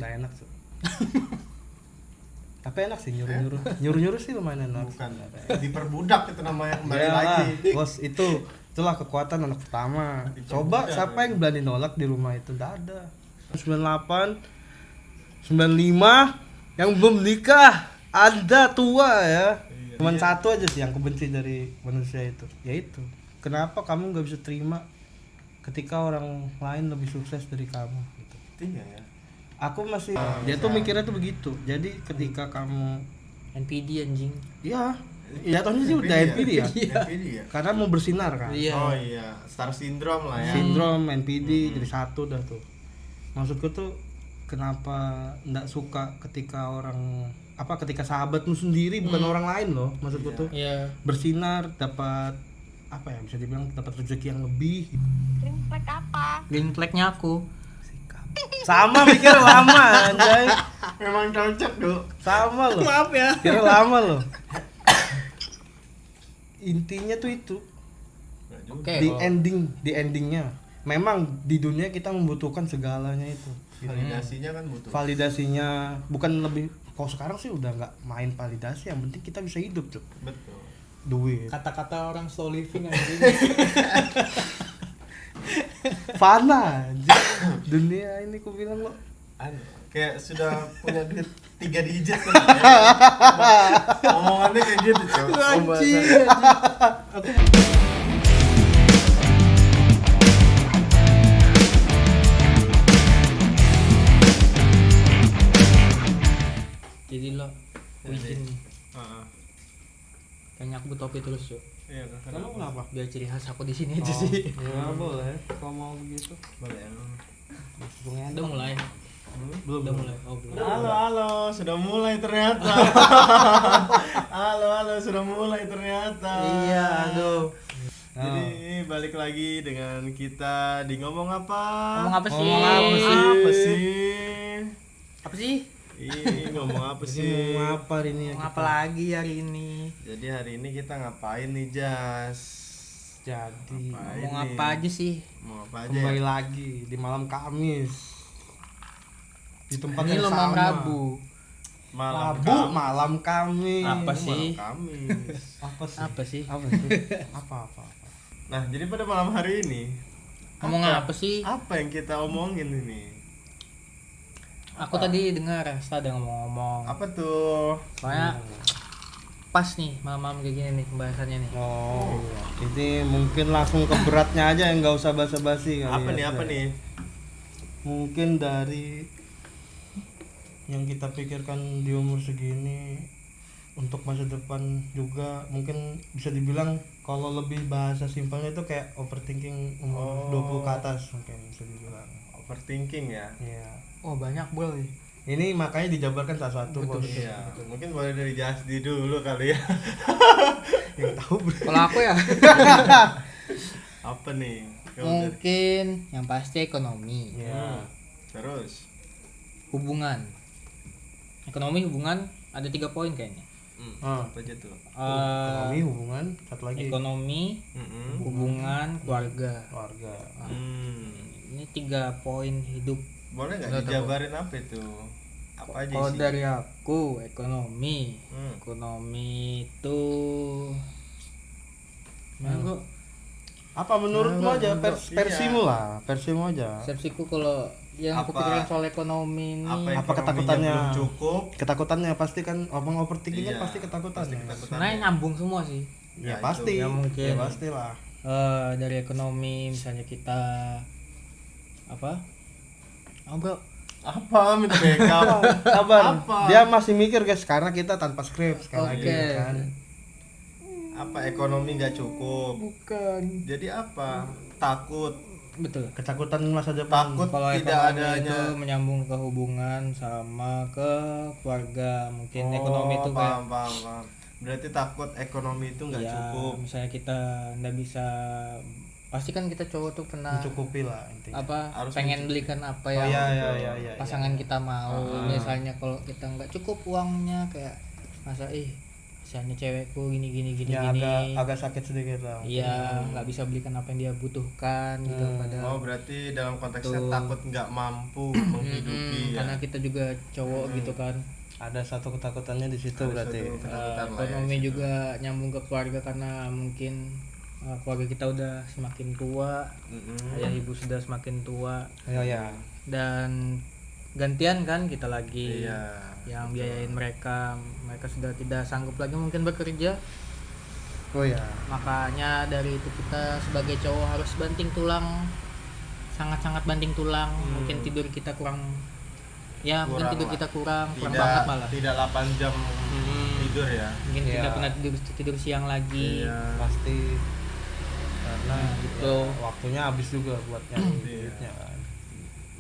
Nggak enak tuh. Tapi enak sih nyuruh sih lumayan enak. Bukan, diperbudak itu namanya kembali Ya, lagi. Bos, itulah kekuatan anak pertama. Coba siapa yang berani nolak di rumah itu? Nggak ada. 98, 95 yang belum nikah, Anda tua ya. Cuman satu aja sih yang kebenci dari manusia itu, yaitu kenapa kamu nggak bisa terima ketika orang lain lebih sukses dari kamu gitu. Iya ya. Aku masih dia tuh mikirnya tuh begitu. Jadi ketika kamu NPD anjing. iya, jatuhnya sih udah NPD ya. NPD ya. Karena mau bersinar kan. Iya. Oh iya, star syndrome lah ya. Sindrom NPD jadi satu dah tuh. Maksudku tuh kenapa nggak suka ketika ketika sahabatmu sendiri bukan orang lain loh, maksudku tuh Iya. bersinar, dapat apa ya, bisa dibilang dapat rezeki yang lebih. Green flag apa? Green flagnya aku. Sama mikir lama anjay. Memang cocok, Dok. Sama loh. Maaf ya. Kira lama loh. Intinya tuh itu. Oke. Di endingnya memang di dunia kita membutuhkan segalanya itu. Validasinya kan butuh. Validasinya bukan lebih, kalau sekarang sih udah nggak main validasi, yang penting kita bisa hidup tuh. Betul. Duit Kata-kata orang slow living anjing. fana anjir. Dunia ini ku bilang lo Kayak sudah punya duit 3 digit kan. Omongannya kayak gitu, Cok. Jadi lo izin Heeh. kayaknya aku butuh topi terus yuk. Iya, Kamu kenapa? Biar ciri khas aku di sini aja sih. Ya boleh kalau mau begitu. Boleh. Udah mulai. Belum. Udah mulai. Oh, belum. Halo, sudah mulai ternyata. Halo, sudah mulai ternyata. Iya, aduh. Jadi balik lagi dengan kita di ngomong apa? Ngomong apa sih? Apa sih? Apa sih? Ih, ngomong apa sih? Mau apa hari ini ya Ngomong kita? apa lagi hari ini? Jadi hari ini kita ngapain nih, Jas? Jadi Ngapain Ngomong nih? apa aja sih? Mau apa aja? kembali lagi di malam Kamis di tempat Ini yang lo sama. malam Rabu. Rabu, malam Kamis. Apa sih? Kamis. Apa sih? Apa sih? Apa sih? apa? Nah, jadi pada malam hari ini Ngomong apa sih? Apa yang kita omongin ini? Aku tadi dengar Rasta ada ngomong-ngomong. Apa tuh? Soalnya pas nih malam-malam kayak gini nih pembahasannya nih. Oh, ini mungkin langsung ke beratnya aja, yang nggak usah basa-basi kali Apa ya, nih? Apa Shay. nih? Mungkin dari yang kita pikirkan di umur segini untuk masa depan juga, mungkin bisa dibilang kalau lebih bahasa simpelnya itu kayak overthinking umur 20 ke atas, mungkin bisa dibilang. Overthinking ya. Iya. Oh banyak boy. Ini makanya dijabarkan salah satu bos. Iya. Mungkin boleh dari Jasdi dulu kali ya. Yang tahu Kalau aku ya Apa nih? mungkin yang pasti ekonomi, ya. Terus. hubungan. Ekonomi, hubungan ada 3 poin kayaknya. Apa aja tuh? Ekonomi, hubungan, satu lagi Ekonomi, Mm-mm. hubungan, keluarga. keluarga. Ini 3 poin hidup. Boleh nggak Nggak tahu. dijabarin apa itu? Apa aja Kalau sih? dari aku ekonomi, Hmm. ekonomi itu kok Apa menurutmu Nah, aja menurut- versimu iya. lah, versimu aja. persepsiku kalau yang aku Apa- pikirin soal ekonomi ini Apa Apa ekonominya ketakutannya? belum cukup? Ketakutannya pasti kan, omong overthinking kan Iya, pasti ketakutan pasti ya. ketakutan. sebenarnya nyambung semua sih. Ya, Ya, pasti. itu. Ya, mungkin. Ya pastilah. Dari ekonomi misalnya kita apa? Oh bro, Apa minta backup? Sabar. Apa? Dia masih mikir guys, karena kita tanpa skrip sekali lagi Oke. kan. Apa ekonomi nggak cukup? bukan. Jadi apa? Takut. Betul. Ketakutan masa depan. Takut Kalau tidak ekonomi adanya. itu menyambung ke hubungan sama ke keluarga, mungkin ekonomi itu kayak paham. Berarti takut ekonomi itu nggak ya, cukup. misalnya kita nggak bisa, pasti kan kita cowok tuh pernah Mencukupi lah intinya. apa Harus pengen belikan apa Oh, yang iya, pasangan kita mau. Ah. Misalnya kalau kita nggak cukup uangnya kayak masa misalnya cewekku gini Ya, gini agak sakit sedikit lah. iya nggak bisa belikan apa yang dia butuhkan gitu Oh padahal berarti dalam konteksnya Tuh. takut nggak mampu menghidupi ya. karena kita juga cowok gitu kan. Ada satu ketakutannya di situ Ada berarti. satu ketakutan lah ya Ekonomi di situ. juga nyambung ke keluarga karena mungkin keluarga kita udah semakin tua, ayah ibu sudah semakin tua, Ya. dan gantian kan kita lagi Iya, yang biayain mereka sudah tidak sanggup lagi mungkin bekerja. Oh ya. Makanya dari itu kita sebagai cowok harus banting tulang, sangat-sangat banting tulang. Mungkin tidur kita kurang, ya mungkin Kurang tidur lah. kita kurang tidak banget malah. tidak 8 jam tidur ya. Mungkin Iya. tidak pernah tidur siang lagi. Iya. Pasti karena gitu. waktunya habis juga buat nyari Iya. duitnya kan.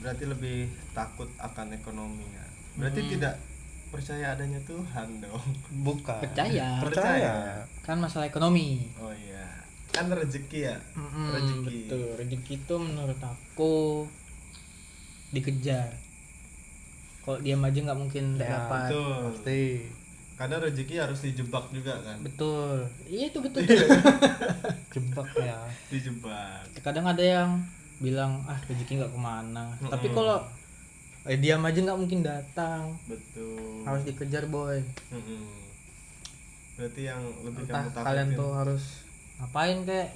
Berarti lebih takut akan ekonomi ya. Berarti tidak percaya adanya Tuhan dong. Bukan. Percaya. Kan masalah ekonomi. Oh iya. Kan rezeki ya. Rezeki. Betul. Rezeki itu menurut aku dikejar. Kalau diam aja nggak mungkin Ya, dapat. Betul. Pasti. Karena rezeki harus dijebak juga kan. Betul. Iya itu betul. Jebak ya. Dijebak. Kadang ada yang bilang rezeki nggak kemana. Tapi kalau diam aja nggak mungkin datang. Betul. Harus dikejar boy. Berarti yang lebih Entah kamu takutin. kalian tuh harus ngapain kek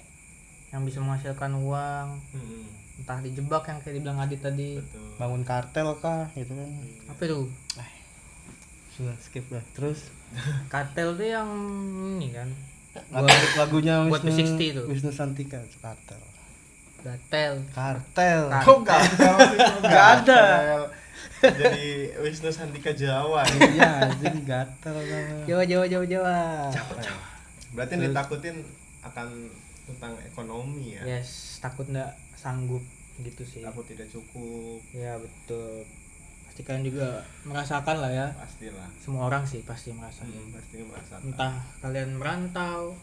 yang bisa menghasilkan uang. Entah dijebak yang kayak dibilang Adit tadi. Betul. Bangun kartel kah gitu kan. Apa itu? Sudah skip lah. Terus Kartel tuh yang ini kan. lagunya buat Wisnu, P60 itu. Wisnu Santika kartel. Gatel. Kartel. Kok gak Nggak ada. Jadi Wisnu Santika Jawa nih. Iya, jadi gatel namanya. Jawa. Berarti yang ditakutin akan tentang ekonomi ya. Yes, takut nggak sanggup gitu sih. Takut tidak cukup. Ya betul. Pasti kalian juga merasakan lah ya. Pastilah. Semua orang sih pasti merasakan. Pasti merasakan. Entah kalian merantau,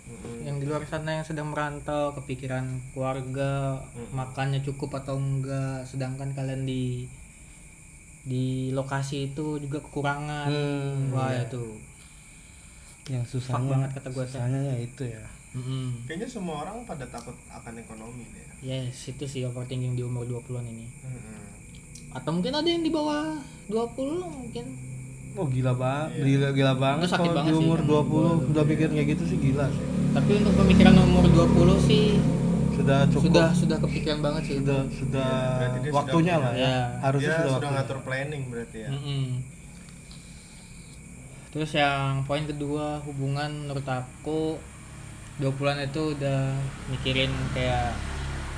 yang di luar sana yang sedang merantau, kepikiran keluarga, makannya cukup atau enggak, sedangkan kalian di lokasi itu juga kekurangan. Wah iya. itu Yang fuck susahnya banget kata gue. susahnya ya itu ya. Kayaknya semua orang pada takut akan ekonomi deh. Yes, itu sih overthinking di umur 20-an ini. Atau mungkin ada yang di bawah 20 mungkin. Oh gila banget, gila banget Itu sakit kalau di banget sih, umur kan? 20 udah mikir kayak gitu sih gila sih. Tapi untuk pemikiran umur 20 sih Sudah cukup. sudah kepikiran banget sih. Sudah berarti dia waktunya sudah lah punya- ya. ya. Harusnya Dia sudah sudah waktunya. ngatur planning berarti ya. Terus yang poin kedua, hubungan menurut aku 20-an itu udah mikirin kayak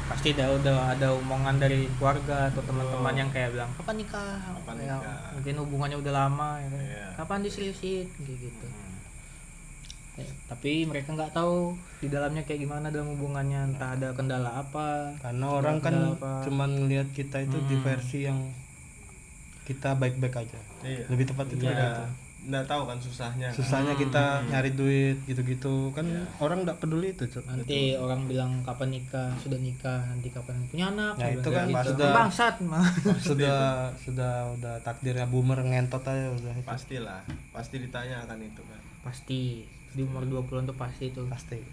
pasti udah ada omongan dari keluarga atau teman-teman yang kayak bilang kapan nikah, Kapan Kayak nikah? mungkin hubungannya udah lama ya kan? Iya. Kapan diseriusin kayak gitu. Tapi mereka nggak tahu di dalamnya kayak gimana dalam hubungannya, entah ada kendala apa. Karena orang kan kendala apa. cuman ngelihat kita itu di versi yang kita baik-baik aja. Iya. Lebih tepat itu Udah gitu. nggak tahu kan susahnya. kan? Susahnya kita nyari duit gitu-gitu kan orang nggak peduli itu, Cuk. Nanti orang bilang kapan nikah, sudah nikah, nanti kapan punya anak. Ya, dia itu bilang kan kayak gitu. sudah- Bangsat mah. sudah takdirnya boomer ngentot aja udah itu. Pastilah, pasti ditanya akan itu kan. Pasti di umur 20-an tuh pasti tuh. Pasti.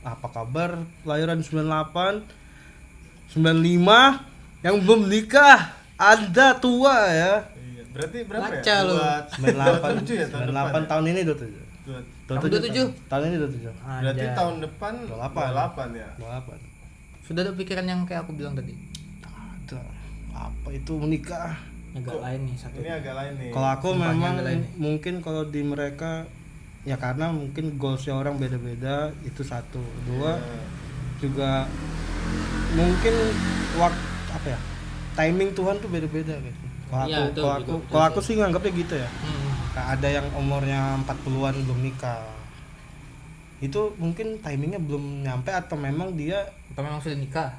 Apa kabar lahiran 98 95 yang belum nikah? Anda tua ya. Iya. Berarti berapa Baca ya? lu. 27 ya tahun depan. 98 tahun ini 27. Dua- 27. Tahun ini 27. Berarti Aja. tahun depan 28 ya. 28. Sudah ada pikiran yang kayak aku bilang tadi. Ada. Apa itu menikah? Agak lain nih satu. Ini agak lain nih. Kalau aku Sumpahnya memang ada lain nih. mungkin kalau di mereka ya karena mungkin goalsnya orang beda-beda itu satu. Dua juga mungkin apa ya, timing Tuhan tuh beda-beda guys. Kalau Iya, aku betul, kalau betul, aku betul kalau sih. aku sih nganggapnya gitu ya. Kayak ada yang umurnya 40-an belum nikah. Itu mungkin timingnya belum nyampe atau memang dia Atau memang sudah nikah?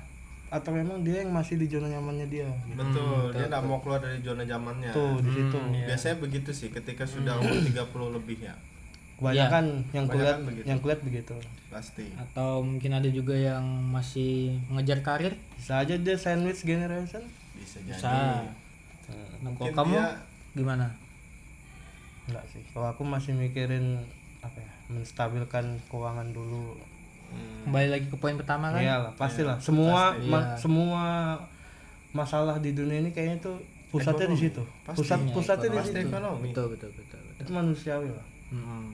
yang masih di zona nyamannya dia. Betul, dia nggak mau keluar dari zona zamannya. Tuh di situ. Biasanya begitu sih ketika sudah umur 30 lebih ya. Kebanyakan yang kulihat Kebanyakan begitu. yang kulihat begitu. Pasti. Atau mungkin ada juga yang masih mengejar karir? Bisa aja dia sandwich generation. Bisa jadi. Bisa. Nah, kalau Mungkin kamu dia- gimana? Enggak sih. Kalau aku masih mikirin apa ya? Menstabilkan keuangan dulu. Kembali lagi ke poin pertama kan? Iyalah, pastilah. Semua Pasti, iya. semua masalah di dunia ini kayaknya tuh pusatnya di Ekonomi. situ. Pasti. Pusatnya di Pasti situ. ekonomi. betul betul betul, betul. Itu manusiawi lah. Mm-mm.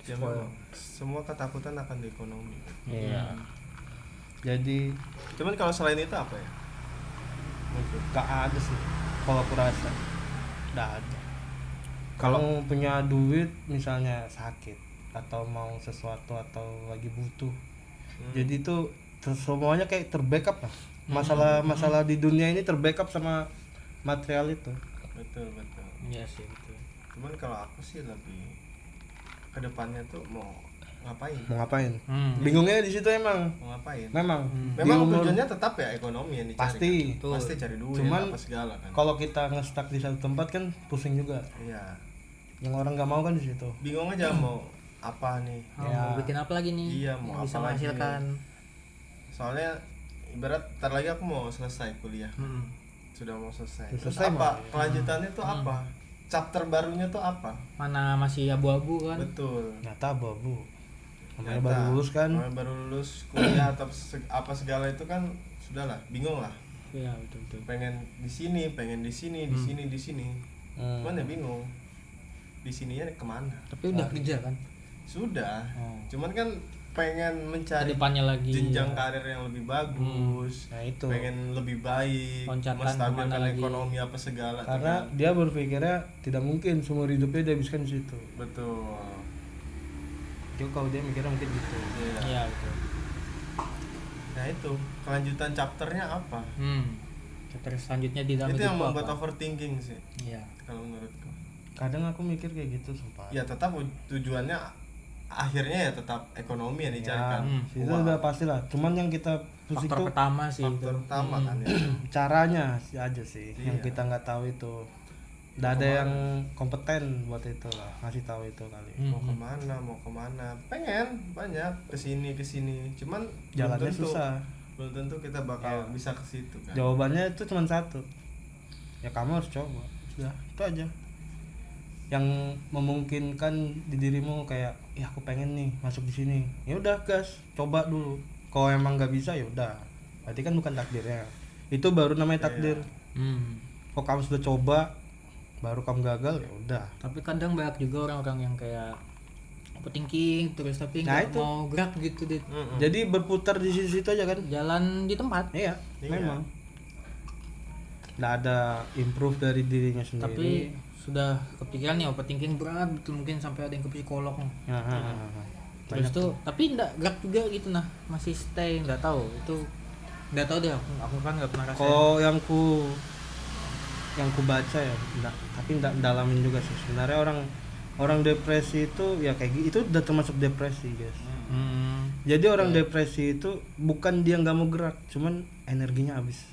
Ya memang semua ketakutan akan di ekonomi. Iya. Jadi Cuman kalau selain itu apa ya? Mungkin. gak ada sih kalau aku rasa. Gak ada. Kalau punya duit misalnya sakit atau mau sesuatu atau lagi butuh. Jadi itu semuanya kayak terbackup lah. Masalah di dunia ini terbackup sama material itu. Betul betul. Iya sih betul. Cuman kalau aku sih lebih kedepannya tuh mau ngapain? Mau ngapain? Hmm. Bingungnya di situ emang. Mau ngapain? Memang. Di Memang umur- tujuannya tetap ya ekonomi yang dicari. Pasti. kan? Betul. Pasti cari duit Cuman apa segala kan. kalau kita nge-stuck di satu tempat kan pusing juga. Iya. Yang orang nggak mau kan di situ. Bingung aja mau apa nih. Oh, Ya. mau bikin apa lagi nih? Iya, mau yang bisa apa lagi menghasilkan. Soalnya ibarat ntar lagi aku mau selesai kuliah. Mm-mm. Sudah mau selesai. Sudah Terus selesai, apa? Mas. Kelanjutannya tuh apa? Chapter barunya tuh apa? Mana masih abu-abu kan? Betul. Nyata babu. Namanya Nyata. baru lulus kan. Namanya baru lulus kuliah atau apa segala itu kan sudahlah, bingung lah. Iya betul betul. Pengen di sini, pengen di sini, di sini, di sini. Cuman ya bingung. Di sininya kemana? Tapi udah kerja kan? Sudah. Oh. Cuman kan pengen mencari Kedepannya lagi. jenjang karir yang lebih bagus. Nah itu. Pengen lebih baik, Loncatan menstabilkan kemana lagi. ekonomi apa segala. tuh Karena kan. dia berpikirnya tidak mungkin seumur hidupnya dia habiskan di situ. Betul. Jadi kalau dia mikirnya mungkin gitu. Iya. Iya betul. Nah itu kelanjutan chapternya apa? Chapter selanjutnya di dalam Itu yang hidupku membuat apa? overthinking sih Iya. kalau menurutku. Kadang aku mikir kayak gitu sumpah. Ya tetap tujuannya akhirnya ya tetap ekonomi yang dicarikan. Itu Uang. udah pasti lah. Cuman yang kita pusing Faktor tuh pertama sih Faktor itu. utama kan ya. caranya sih aja sih yang Iya. kita nggak tahu itu. Nggak ada yang kompeten buat itu lah ngasih tahu itu kali. Mau kemana, pengen banyak kesini cuman Jalannya belum tentu, susah. belum tentu kita bakal bisa ke situ kan. Jawabannya itu cuma satu. Ya kamu harus coba. Sudah, itu aja. Yang memungkinkan di dirimu kayak, ya aku pengen nih masuk di sini. Ya udah gas, coba dulu. Kalau emang nggak bisa ya udah. Berarti kan bukan takdirnya. Itu baru namanya takdir. Kok kamu sudah coba baru kamu gagal ya udah. Tapi kadang banyak juga orang-orang yang kayak overthinking terus tapi Nah, nggak itu. mau gerak gitu deh. Jadi berputar di situ aja kan. Jalan di tempat. Iya, Iya. memang. Nggak ada improve dari dirinya sendiri. Tapi sudah kepikiran nih overthinking berat betul, mungkin sampai ada yang ke psikolog. Ya, Terus tuh tapi enggak gerak juga gitu nah, masih stay, enggak tahu. Itu enggak tahu deh aku kan enggak pernah rasain. kalau yang ku baca ya tapi enggak dalamin juga sih sebenarnya orang depresi itu ya kayak gitu, itu udah termasuk depresi guys. Jadi orang depresi itu bukan dia nggak mau gerak, cuman energinya habis,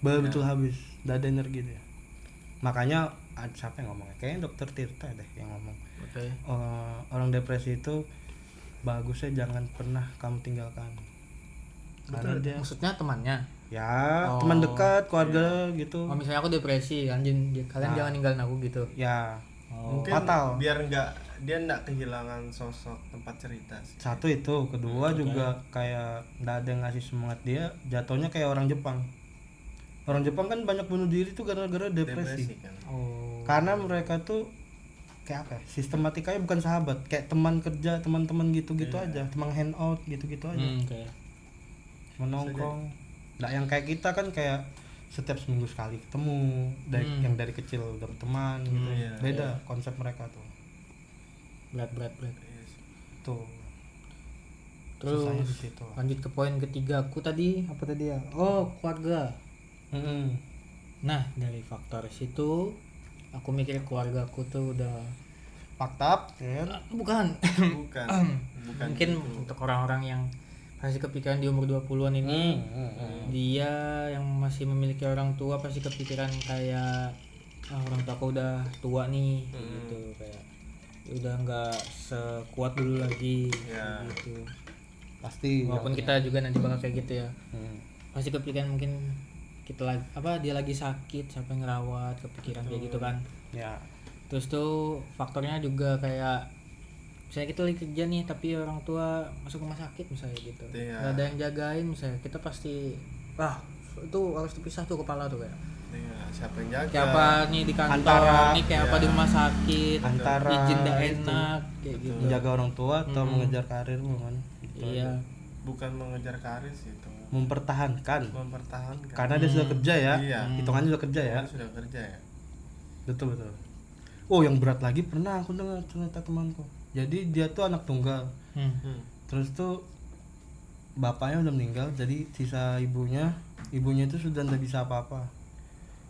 betul habis, nggak ada energi dia. Makanya siapa yang ngomongnya, kayaknya dokter Tirta deh yang ngomong. Oke. Orang depresi itu bagusnya jangan pernah kamu tinggalkan. Karena dia Maksudnya temannya. ya Oh, teman dekat, keluarga gitu. Oh misalnya aku depresi, kalian jangan ninggalin aku gitu. Ya Mungkin fatal. biar dia nggak kehilangan sosok tempat cerita sih. Satu itu, kedua juga kayak nggak ada yang ngasih semangat dia, jatuhnya kayak orang Jepang. Orang Jepang kan banyak bunuh diri tuh gara-gara depresi. kan. Oh. Karena mereka tuh kayak apa ya, sistematikanya bukan sahabat, kayak teman kerja, teman-teman gitu-gitu aja, teman hangout gitu-gitu aja, Oke. menongkrong. Nggak yang kayak kita kan kayak setiap seminggu sekali ketemu, yang dari kecil udah berteman gitu. Iya. Beda konsep mereka tuh. Berat. Yes. Tuh. Terus Susahnya di situ lah. lanjut ke poin ketiga aku tadi, apa tadi ya? Oh, keluarga. Nah, dari faktor situ aku mikir keluarga aku tuh udah Fakta, kan? bukan. Bukan Mungkin gitu. untuk orang-orang yang pasti kepikiran di umur 20-an ini, dia yang masih memiliki orang tua pasti kepikiran kayak orang tua aku udah tua nih gitu, kayak udah nggak sekuat dulu lagi Ya. gitu. Pasti. Walaupun kita juga nanti bakal kayak gitu ya. Hmm. Pasti kepikiran mungkin kita lagi dia lagi sakit, siapa yang ngerawat, kepikiran kayak gitu kan. Ya. Terus tuh faktornya juga kayak misalnya kita lagi kerja nih tapi orang tua masuk rumah sakit misalnya gitu, Iya. nggak ada yang jagain misalnya, kita pasti itu harus terpisah tuh kepala tuh kayak Iya, siapa yang jaga? Kayak apa nih di kantor, Antara- nih kayak apa ya. di rumah sakit, Antara izin nggak itu, enak kayak gitu. menjaga orang tua atau Mm-mm. mengejar karirmu kan gitu Iya. aja. Bukan mengejar karir sih itu. Mempertahankan Mempertahankan. karena dia sudah kerja ya. Iya. Hitungannya sudah kerja ya. Dia sudah kerja ya. Betul. Oh, yang berat lagi pernah aku dengar cerita temanku. Jadi dia tuh anak tunggal. Hmm. Terus tuh bapaknya udah meninggal, jadi sisa ibunya itu sudah tidak bisa apa-apa.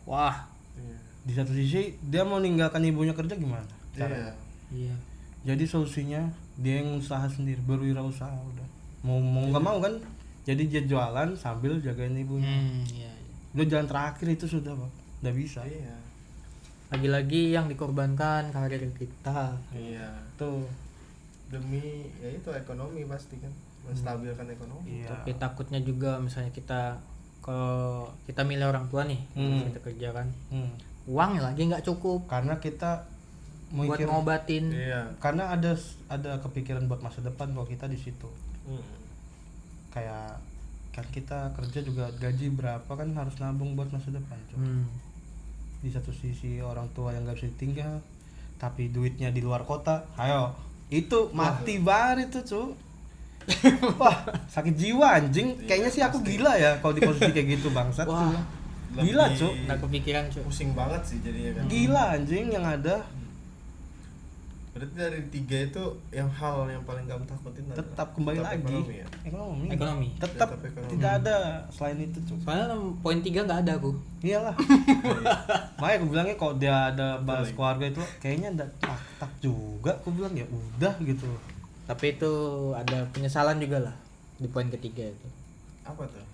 Wah, Iya. Di satu sisi dia mau meninggalkan ibunya kerja gimana? Iya. iya. Jadi solusinya dia yang usaha sendiri, berwirausaha udah. Mau nggak mau kan? Jadi dia jualan sambil jagain ibunya. Iya, iya. Lo jalan terakhir itu sudah, Pak. Udah bisa. Iya. Lagi-lagi yang dikorbankan karir kita. Iya. Tuh. Demi ya itu ekonomi pasti kan, menstabilkan ekonomi. Iya. Tapi takutnya juga misalnya kita kalau kita milih orang tua nih, kita kerja kan, uang lagi nggak cukup Karena kita buat mikir, ngobatin. Iya. karena ada kepikiran buat masa depan kalau kita di situ. Hmm. Kayak kan kita kerja juga gaji berapa kan harus nabung buat masa depan, Cuk. Di satu sisi orang tua yang nggak bisa ditinggal, tapi duitnya di luar kota, ayo itu mati banget itu, Cuk. Wah, sakit jiwa anjing. Kayaknya sih aku gila ya kalau di posisi kayak gitu, bangsat. Wah. Cuk. Gila, Lebih Cuk. Nggak kepikiran cuy. Pusing banget sih jadinya kan. Gila anjing yang ada. Berarti dari 3 itu yang hal yang paling kamu takutin adalah Tetap kembali lagi ekonomi ya? Ekonomi. Tetap Tetap ekonomi. tidak ada selain itu, Cuk. Soalnya poin 3 nggak ada aku. Iyalah. Makanya aku bilangnya kalau dia ada bahas keluarga itu kayaknya enggak tak juga, aku bilang ya udah gitu. Tapi itu ada penyesalan juga lah di poin ketiga itu. Apa tuh?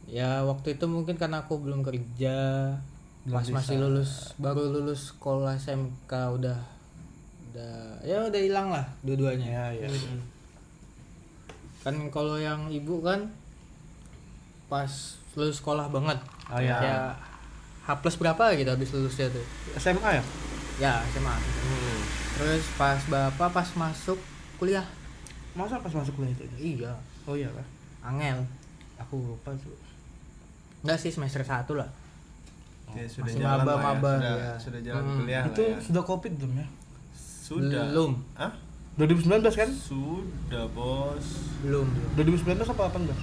Ya waktu itu mungkin karena aku belum kerja, Belum pas masih bisa. baru lulus sekolah SMK udah hilang lah dua-duanya. Ya. Kan kalau yang ibu kan pas lulus sekolah banget. Oh ya. Ya H plus berapa gitu habis lulusnya tuh. SMA ya? Ya SMA. Terus pas bapak pas masuk kuliah. Masa pas masuk kuliah itu? Iya, Oh iya kah? angel. Aku lupa, Cuk. Enggak sih semester 1 lah. Ya, sudah Masih jalan lah maba-maba, ya. ya. Sudah jalan Hmm. kuliah Itu lah ya. sudah Covid belum ya? Sudah. Belum. Hah? 2019 kan? Sudah, Bos. Belum. 2019 apa 18?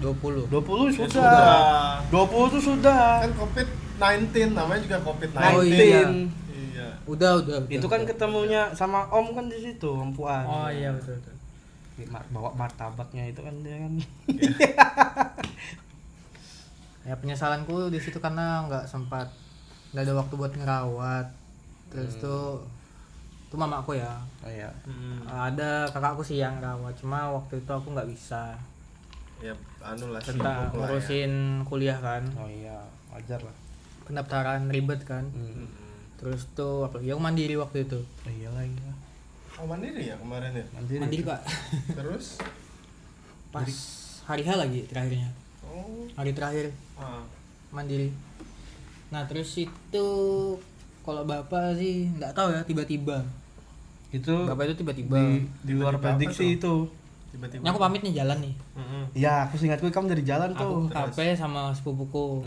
20. 20 Ya, sudah. 20 tuh sudah. Kan COVID-19 namanya juga COVID-19. Oh, iya. Iya. Udah. Itu kan ketemunya sama Om kan di situ, Om Puan. Oh iya betul. Bawa martabaknya itu kan dia kan. Ya penyesalanku di situ karena nggak ada waktu buat ngerawat. Terus tuh mamaku ya. Oh iya. Ada kakakku sih yang rawat, cuma waktu itu aku nggak bisa. Ya, anu lah Tentang sibuk lah ya. ngurusin kuliah kan, Oh iya, wajar lah. pendaftaran ribet kan. Terus tuh apalagi aku mandiri waktu itu. Oh iyalah iya. Oh, mandiri ya kemarin ya? Mandiri Pak. Terus? Pas hari H lagi terakhirnya. Oh. Hari terakhir Ah. mandiri. Nah terus itu kalau bapak sih nggak tahu ya tiba-tiba. Itu Bapak itu tiba-tiba. di luar Tiba-tiba apa prediksi itu. Tiba-tiba. Ini aku pamit nih jalan nih. Ya, aku seingatku kamu dari jalan Aku tuh. ke kafe sama sepupuku.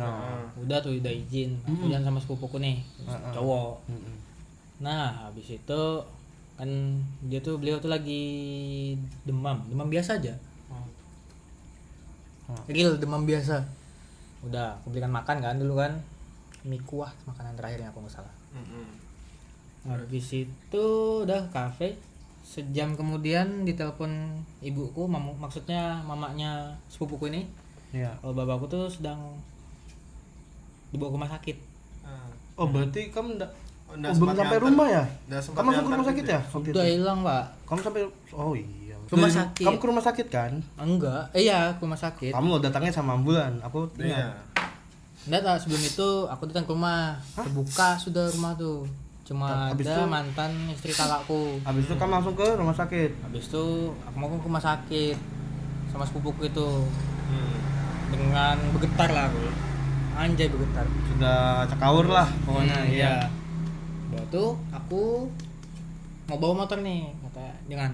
Udah tuh udah izin. Aku jalan sama sepupuku nih. Cowok. Nah habis itu kan beliau tuh lagi demam biasa aja. Real demam biasa. Udah aku belikan makan kan dulu kan, mie kuah makanan terakhirnya aku nggak salah. Habis itu udah ke kafe. Sejam kemudian ditelepon ibuku, maksudnya mamanya sepupuku ini. Iya. Kalau bapakku tuh sedang dibawa ke rumah sakit. Oh, berarti kamu enggak Nggak belum sempat sampai nganter. rumah ya? Nggak sempat Kamu langsung ke nganter rumah sakit gitu ya? Waktu Udah itu? hilang pak. Kamu sampai oh iya. Rumah Dari- sakit. Kamu ke rumah sakit kan? Enggak, iya ke rumah sakit. Kamu lo datangnya sama ambulan. Aku Iya. ingat. Enggak tak, sebelum itu aku datang ke rumah. Terbuka sudah rumah tuh. Cuma Habis ada itu- mantan istri kakakku. Habis itu kamu langsung ke rumah sakit. Habis itu aku mau ke rumah sakit sama sepupuku itu Hmm. dengan bergetar lah aku. Anjay bergetar. Sudah cekawur lah pokoknya. Iya. Udah tuh aku mau bawa motor nih, kata jangan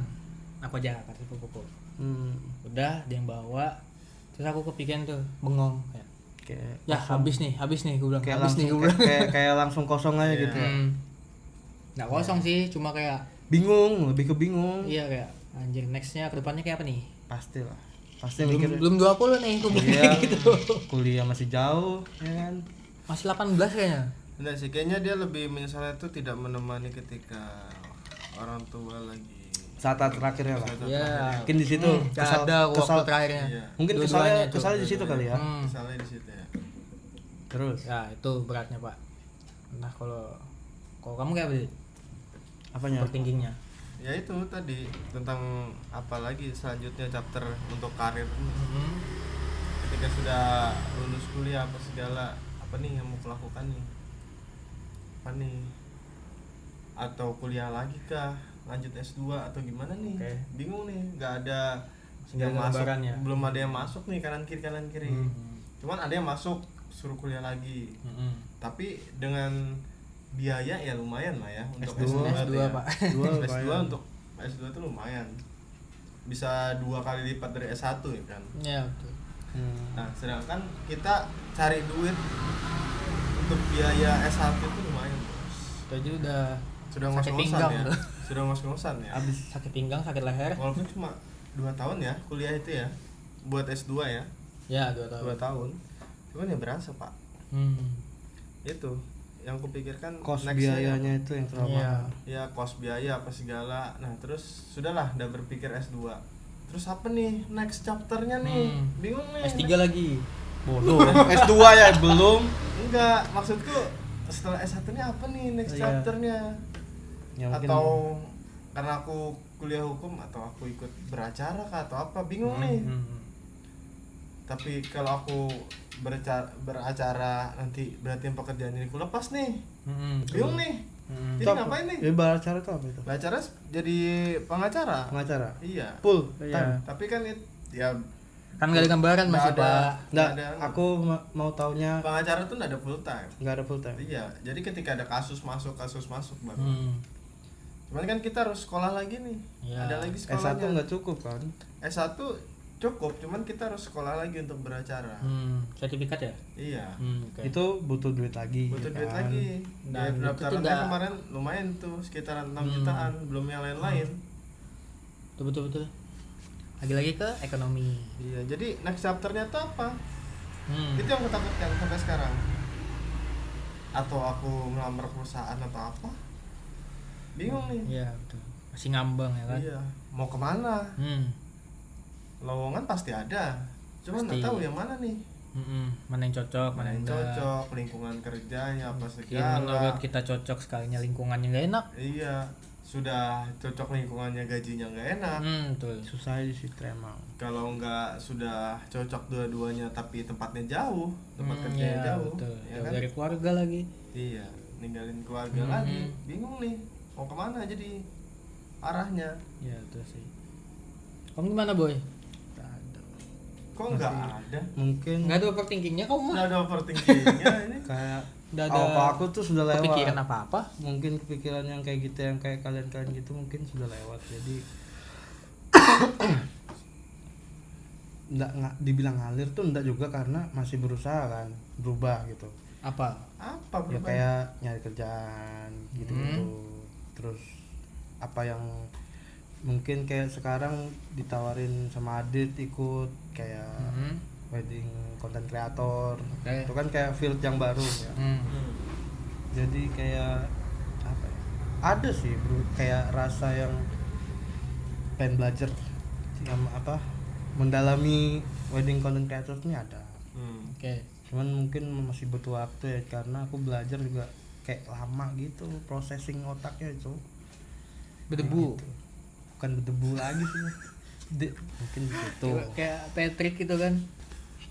aku aja kata sepupuku. Hmm. Udah dia yang bawa. Terus aku kepikiran tuh bengong kayak kayak Ya habis nih gue bilang kayak habis langsung nih gue bilang. kayak langsung kosong aja Iya. gitu ya. Nggak kosong sih, cuma kayak Bingung, lebih ke bingung. iya kayak anjir nextnya ke depannya kayak apa nih? Pasti lah. Pasti Belum mikir belum 20 nih gue kuliah, gitu. kuliah masih jauh ya kan. Masih 18 kayaknya. Enggak sih, kayaknya dia lebih menyesal itu tidak menemani ketika orang tua lagi Saat terakhirnya lah. Iya. Mungkin di situ Nggak ada waktu terakhirnya. Iya. Mungkin Dua-duanya itu. kesalnya di situ kali ya. misalnya di situ ya. Terus Ya itu beratnya pak. Nah kalau kamu kayak apa sih? apanya? Overthinkingnya? Ya itu tadi tentang apa lagi selanjutnya chapter untuk karir. Ketika sudah lulus kuliah apa segala, apa nih yang mau kulakukan nih? Apa nih? Atau kuliah lagi kah? Lanjut S2 atau gimana nih? Oke. Bingung nih, nggak ada Nggak yang ada masuk, gambaran ya? belum ada yang masuk nih kanan kiri. Cuman ada yang masuk suruh kuliah lagi. Tapi dengan biaya ya lumayan lah ya untuk S2, S2 S2, tuh ya. pak. S2 untuk S2 tuh lumayan. Bisa 2 kali lipat dari S1 ya kan. Ya betul. Nah, sedangkan kita cari duit untuk biaya S1 itu lumayan, Bos. Itu aja udah Sudah sakit ngos-ngosan pinggang ya. tuh. Sudah ngos-ngosan ya. Abis Sakit pinggang, sakit leher. Walaupun cuma 2 tahun ya kuliah itu ya. Buat S2 ya. Ya 2 tahun. 2 tahun. Cuman ya berasa, Pak. Itu yang kupikirkan kos next-nya biayanya itu yang terlalu Iya. mahal. ya kos biaya apa segala. Nah terus sudahlah udah berpikir S2, terus apa nih next chapternya nih, bingung nih. S3 lagi. Bodoh. S2 ya belum. Enggak, maksudku setelah S1 nya apa nih next Iya. chapternya, Ya, mungkin atau karena aku kuliah hukum atau aku ikut beracara kah atau apa, bingung nih. Tapi kalau aku beracara nanti berarti yang pekerjaan ini aku lepas nih, bingung nih. Jadi Itu apa? ngapain nih? Ya beracara itu apa itu? Beracara jadi pengacara. Pengacara. Iya. Full Iya. time. Tapi kan ya Kan gak ada gambaran nggak masih ada- pak. Enggak, nggak ada. aku mau taunya pengacara tuh nggak ada full time. enggak ada full time. Iya. Jadi ketika ada kasus masuk baru. Cuman kan kita harus sekolah lagi nih. Iya. Ada lagi S1 sekolahnya. enggak cukup kan? S1 cukup, cuman kita harus sekolah lagi untuk beracara. Sertifikat ya? Iya. Oke. Itu butuh duit lagi. Butuh ya duit kan? lagi. Nah, Ya, itu pendaftarannya tidak- kemarin lumayan tuh, sekitaran 6 jutaan, belum yang lain-lain. Betul. Lagi-lagi ke ekonomi. Iya, jadi next chapternya tuh apa? Itu Hmm. yang aku takutkan sampai sekarang. Atau aku melamar perusahaan atau apa? Bingung nih. Iya betul. Masih ngambang ya kan? Iya, mau kemana? Lowongan pasti ada, cuman nggak Pasti. tahu yang mana nih. Mana yang cocok, Mana yang enggak. cocok, lingkungan kerjanya apa Mungkin segala. menurut kita cocok sekalinya lingkungannya nggak enak. Iya, sudah cocok lingkungannya, gajinya nggak enak. Betul. Susah di situ emang. Kalau nggak sudah cocok dua-duanya tapi tempatnya jauh, tempat kerjanya Iya, jauh, betul. ya Jauh kan? dari keluarga lagi. Iya, ninggalin keluarga lagi, bingung nih mau kemana jadi arahnya. Ya betul sih. Kamu gimana boy? Nggak ada. Kok nggak ada? Mungkin Nggak ada overthinkingnya kamu mah? Nggak ada overthinkingnya ini. kayak Nggak ada apa aku tuh sudah lewat. kepikiran apa-apa? Mungkin kepikiran yang kayak gitu, yang kayak kalian-kalian gitu mungkin sudah lewat. Jadi nggak dibilang ngalir tuh enggak juga, karena masih berusaha kan berubah gitu. Apa? Apa Ya berubah? kayak nyari kerjaan gitu-gitu. Terus apa yang mungkin kayak sekarang ditawarin sama Adit ikut kayak wedding content creator. Oke. Itu kan kayak field yang baru ya. Jadi kayak apa ya? Ada sih bro, kayak rasa yang pengen belajar yang apa? Mendalami wedding content creator ini ada. Oke. Cuman mungkin masih butuh waktu ya, karena aku belajar juga kayak lama gitu processing otaknya itu. Berdebu. Bukan berdebu lagi sih. Mungkin gitu. Kayak Patrick gitu kan.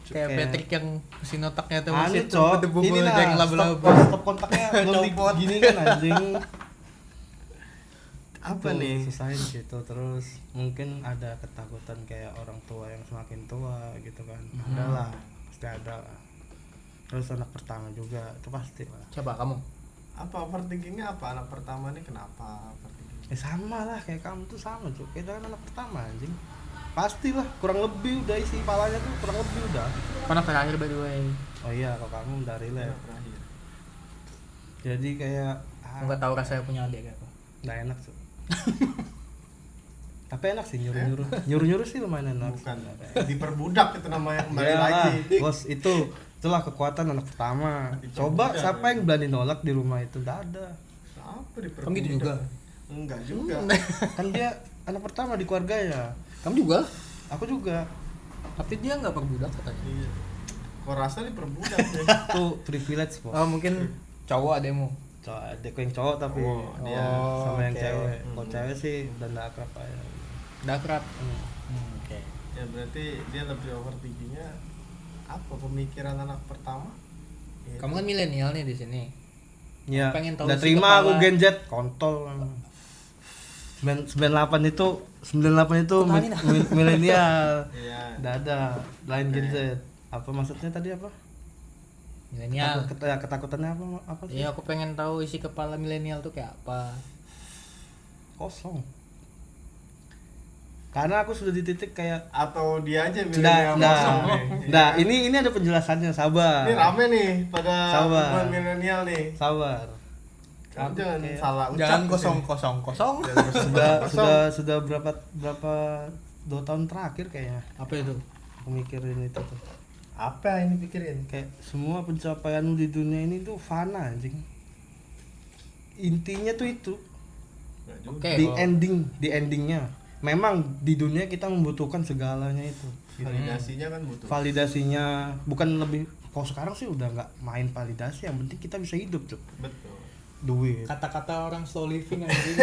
Kayak Patrick yang mesin otaknya tuh Anu masih cok, berdebu ini lah yang stop, laba-laba. stop kontaknya belum di gini kan anjing. Apa Tuh, nih? susahin gitu. Terus mungkin ada ketakutan kayak orang tua yang semakin tua gitu kan. Ada lah, pasti ada lah. Terus anak pertama juga itu pasti lah. Coba kamu. Apa overthinkingnya apa? Anak pertama nih kenapa overthinking? Sama lah kayak kamu tuh sama cuy. Kita kan anak pertama anjing. pastilah kurang lebih udah isi palanya tuh kurang lebih udah. Mana terakhir by the way? Oh iya, kalau kamu udah Ya, relate. terakhir. Jadi kayak Enggak tahu rasanya punya adik apa. nggak enak tuh. Tapi enak sih nyuruh-nyuruh sih lumayan enak. Bukan diperbudak itu namanya, kembali Iyalah, lagi. bos, itulah kekuatan anak pertama. Coba Diperbudak, siapa ya. yang berani nolak di rumah itu? Nggak ada. Apa diperbudak? Kamu gitu juga? Enggak juga. Kan dia anak pertama di keluarganya. Kamu juga? Aku juga. Tapi dia nggak perbudak katanya. Iya. Kok rasa diperbudak ya? Itu privilege, bos. Oh mungkin cowok ademu. Adekku yang cowok tapi Oh, dia. sama yang oke. cewek. Kalau Hmm. cewek sih udah nggak akrab aja. Udah akrab. Hmm. Oke. Ya berarti dia lebih overthinkingnya apa, pemikiran anak pertama? Ya, Kamu kan milenial nih di sini. Ya, Pengen tahu udah isi terima kepala. aku Gen Z kontol. 98 itu Pertahanin. milenial. Iya. Udah ada lain Gen Z. Apa maksudnya tadi apa? Milenial. Ketakutannya apa sih? Iya, aku pengen tahu isi kepala milenial tuh kayak apa. Kosong. Karena aku sudah di titik kayak Atau dia aja Nah, milenial kosong nih. nah, ini ada penjelasannya, sabar. Ini rame nih pada Sabar. perempuan milenial nih. Sabar. Kamu Aku jangan kayak- salah ucap. Jangan di kosong sini. kosong kosong. Jangan kosong. Sudah berapa 2 tahun terakhir kayaknya Apa itu? aku mikirin itu tuh. Apa ini pikirin? Kayak semua pencapaianmu di dunia ini tuh fana anjing. Intinya tuh itu. Nggak juga. Oke. Di kalau- endingnya. Memang di dunia kita membutuhkan segalanya itu. Validasinya kan butuh. Validasinya bukan lebih, kalau sekarang sih udah nggak main validasi, yang penting kita bisa hidup tuh. Betul. Duit. Kata-kata orang slow living anjing.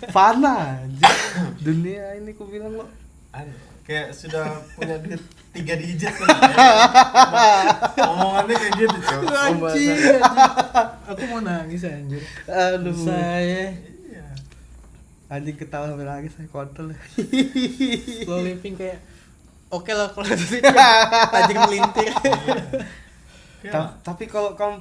Fana anjing. Dunia ini aku bilang lo. Anu, kayak sudah punya duit 3 digit kan. Omongannya kayak gitu, Cok. Anjing. Aku mau nangis anjir. Aduh. Saya Iya. Anjing ketawa sampai lagi saya kontol. slow living kayak oke lah kalau itu tajam melintir. Tapi kalau kamu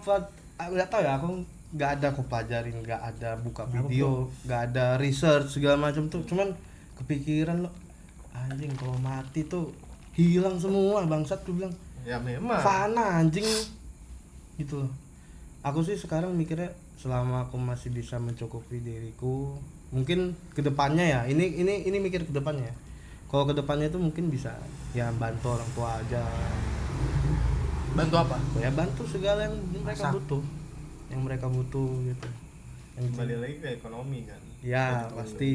nggak tahu ya, aku nggak ada aku pelajarin, nggak ada buka video, nggak ada research segala macam tuh, cuman kepikiran lo, anjing kalau mati tuh hilang semua bangsat, tuh bilang Ya memang. fana anjing gitu loh. Aku sih sekarang mikirnya selama aku masih bisa mencukupi diriku, mungkin kedepannya ya, ini mikir kedepannya. Kalau kedepannya itu mungkin bisa ya bantu orang tua aja, Bantu apa? ya bantu segala yang mereka Masak. butuh, gitu. Yang Kembali lagi ke ekonomi kan. ya Betul. pasti,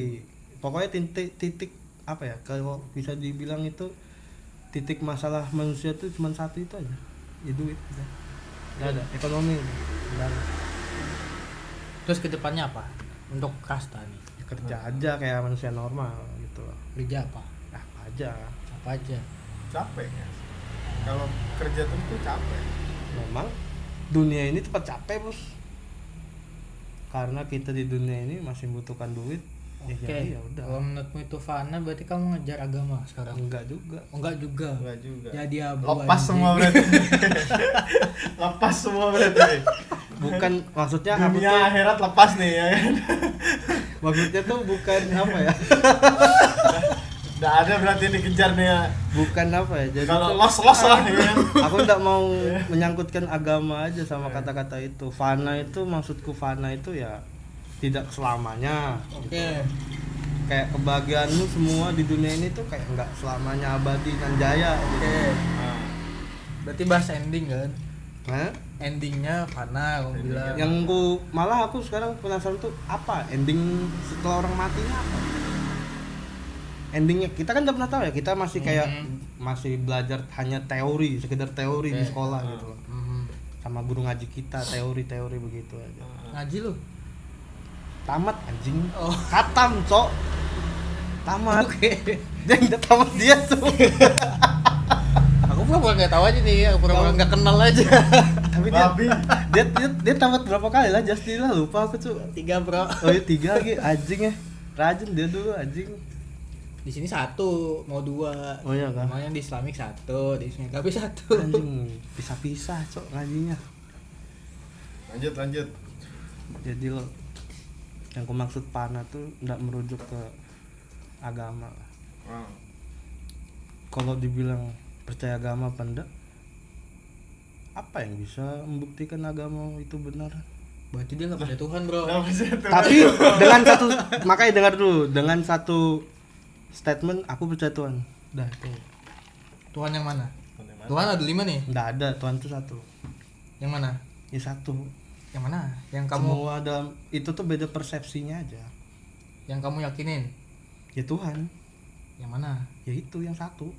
pokoknya titik apa ya, kalau bisa dibilang itu titik masalah manusia tuh cuma satu itu aja, ya duit udah. Nggak ada ekonomi udah. Nggak ada. Terus kedepannya apa? Untuk kasta nih. Ya, kerja aja kayak manusia normal gitu loh. Kerja apa? Apa aja. Apa aja? Capek ya. Kalau kerja terus tuh capek. Memang dunia ini cepat capek bos, karena kita di dunia ini masih membutuhkan duit. Ya Oke. jadi ya udah. Kalau menurutmu itu fana, berarti kamu ngejar agama sekarang? Enggak juga. Oh, enggak juga. Enggak juga. Jadi abu. Lepas anjing. semua berarti. Lepas semua berarti. Bukan maksudnya aku Dunia tuh, akhirat lepas nih ya kan. maksudnya tuh bukan apa ya, Enggak ada berarti yang dikejar nih ya. bukan apa ya, jadi Kalau tuh- los lah ya kan. aku tidak mau menyangkutkan agama aja sama kata-kata itu. Fana itu, maksudku fana itu ya tidak selamanya. Oke. Kayak kebahagiaanmu semua di dunia ini tuh kayak nggak selamanya abadi dan jaya gitu. Oke. Nah, Berarti bahas ending kan? Hah? Endingnya fana, kamu bilang. Yang malah aku sekarang penasaran tuh apa ending setelah orang matinya apa? Endingnya kita kan udah pernah tahu ya, kita masih kayak masih belajar hanya teori, sekedar teori di Oke. sekolah gitu loh. Mhm. Sama guru ngaji kita teori-teori begitu aja. Ngaji lu? Tamat anjing. Oh. Katam, Cok. Tamat. Oke. Dia udah tamat dia tuh. Aku pura-pura nggak tahu aja nih, aku pura-pura nggak kenal aja. Tapi dia, babi. dia tamat berapa kali lah, Justin lah, lupa aku tuh. 3 bro. Oh iya 3 lagi, anjing ya. Rajin dia dulu anjing. Di sini 1, mau 2. Oh iya kah? Namanya di Islamic 1, di Ismikabi 1. Anjing, pisah-pisah, Cok, ngajinya. Lanjut. Jadi lo, yang aku maksud panah tuh nggak merujuk ke agama. Wow. Kalau dibilang percaya agama apa enggak, apa yang bisa membuktikan agama itu benar? Berarti dia nggak percaya Tuhan, bro. Nggak bisa tuh. Tapi dengan satu, makanya dengar dulu, dengan satu statement aku percaya Tuhan. Udah itu. Tuhan yang mana? Mana? Tuhan ada 5 nih. Enggak ada, Tuhan itu satu. Yang mana? Ya satu. Yang mana? Yang kamu Semua dalam itu tuh beda persepsinya aja. yang kamu yakinin. Ya Tuhan, Yang mana? ya itu yang satu.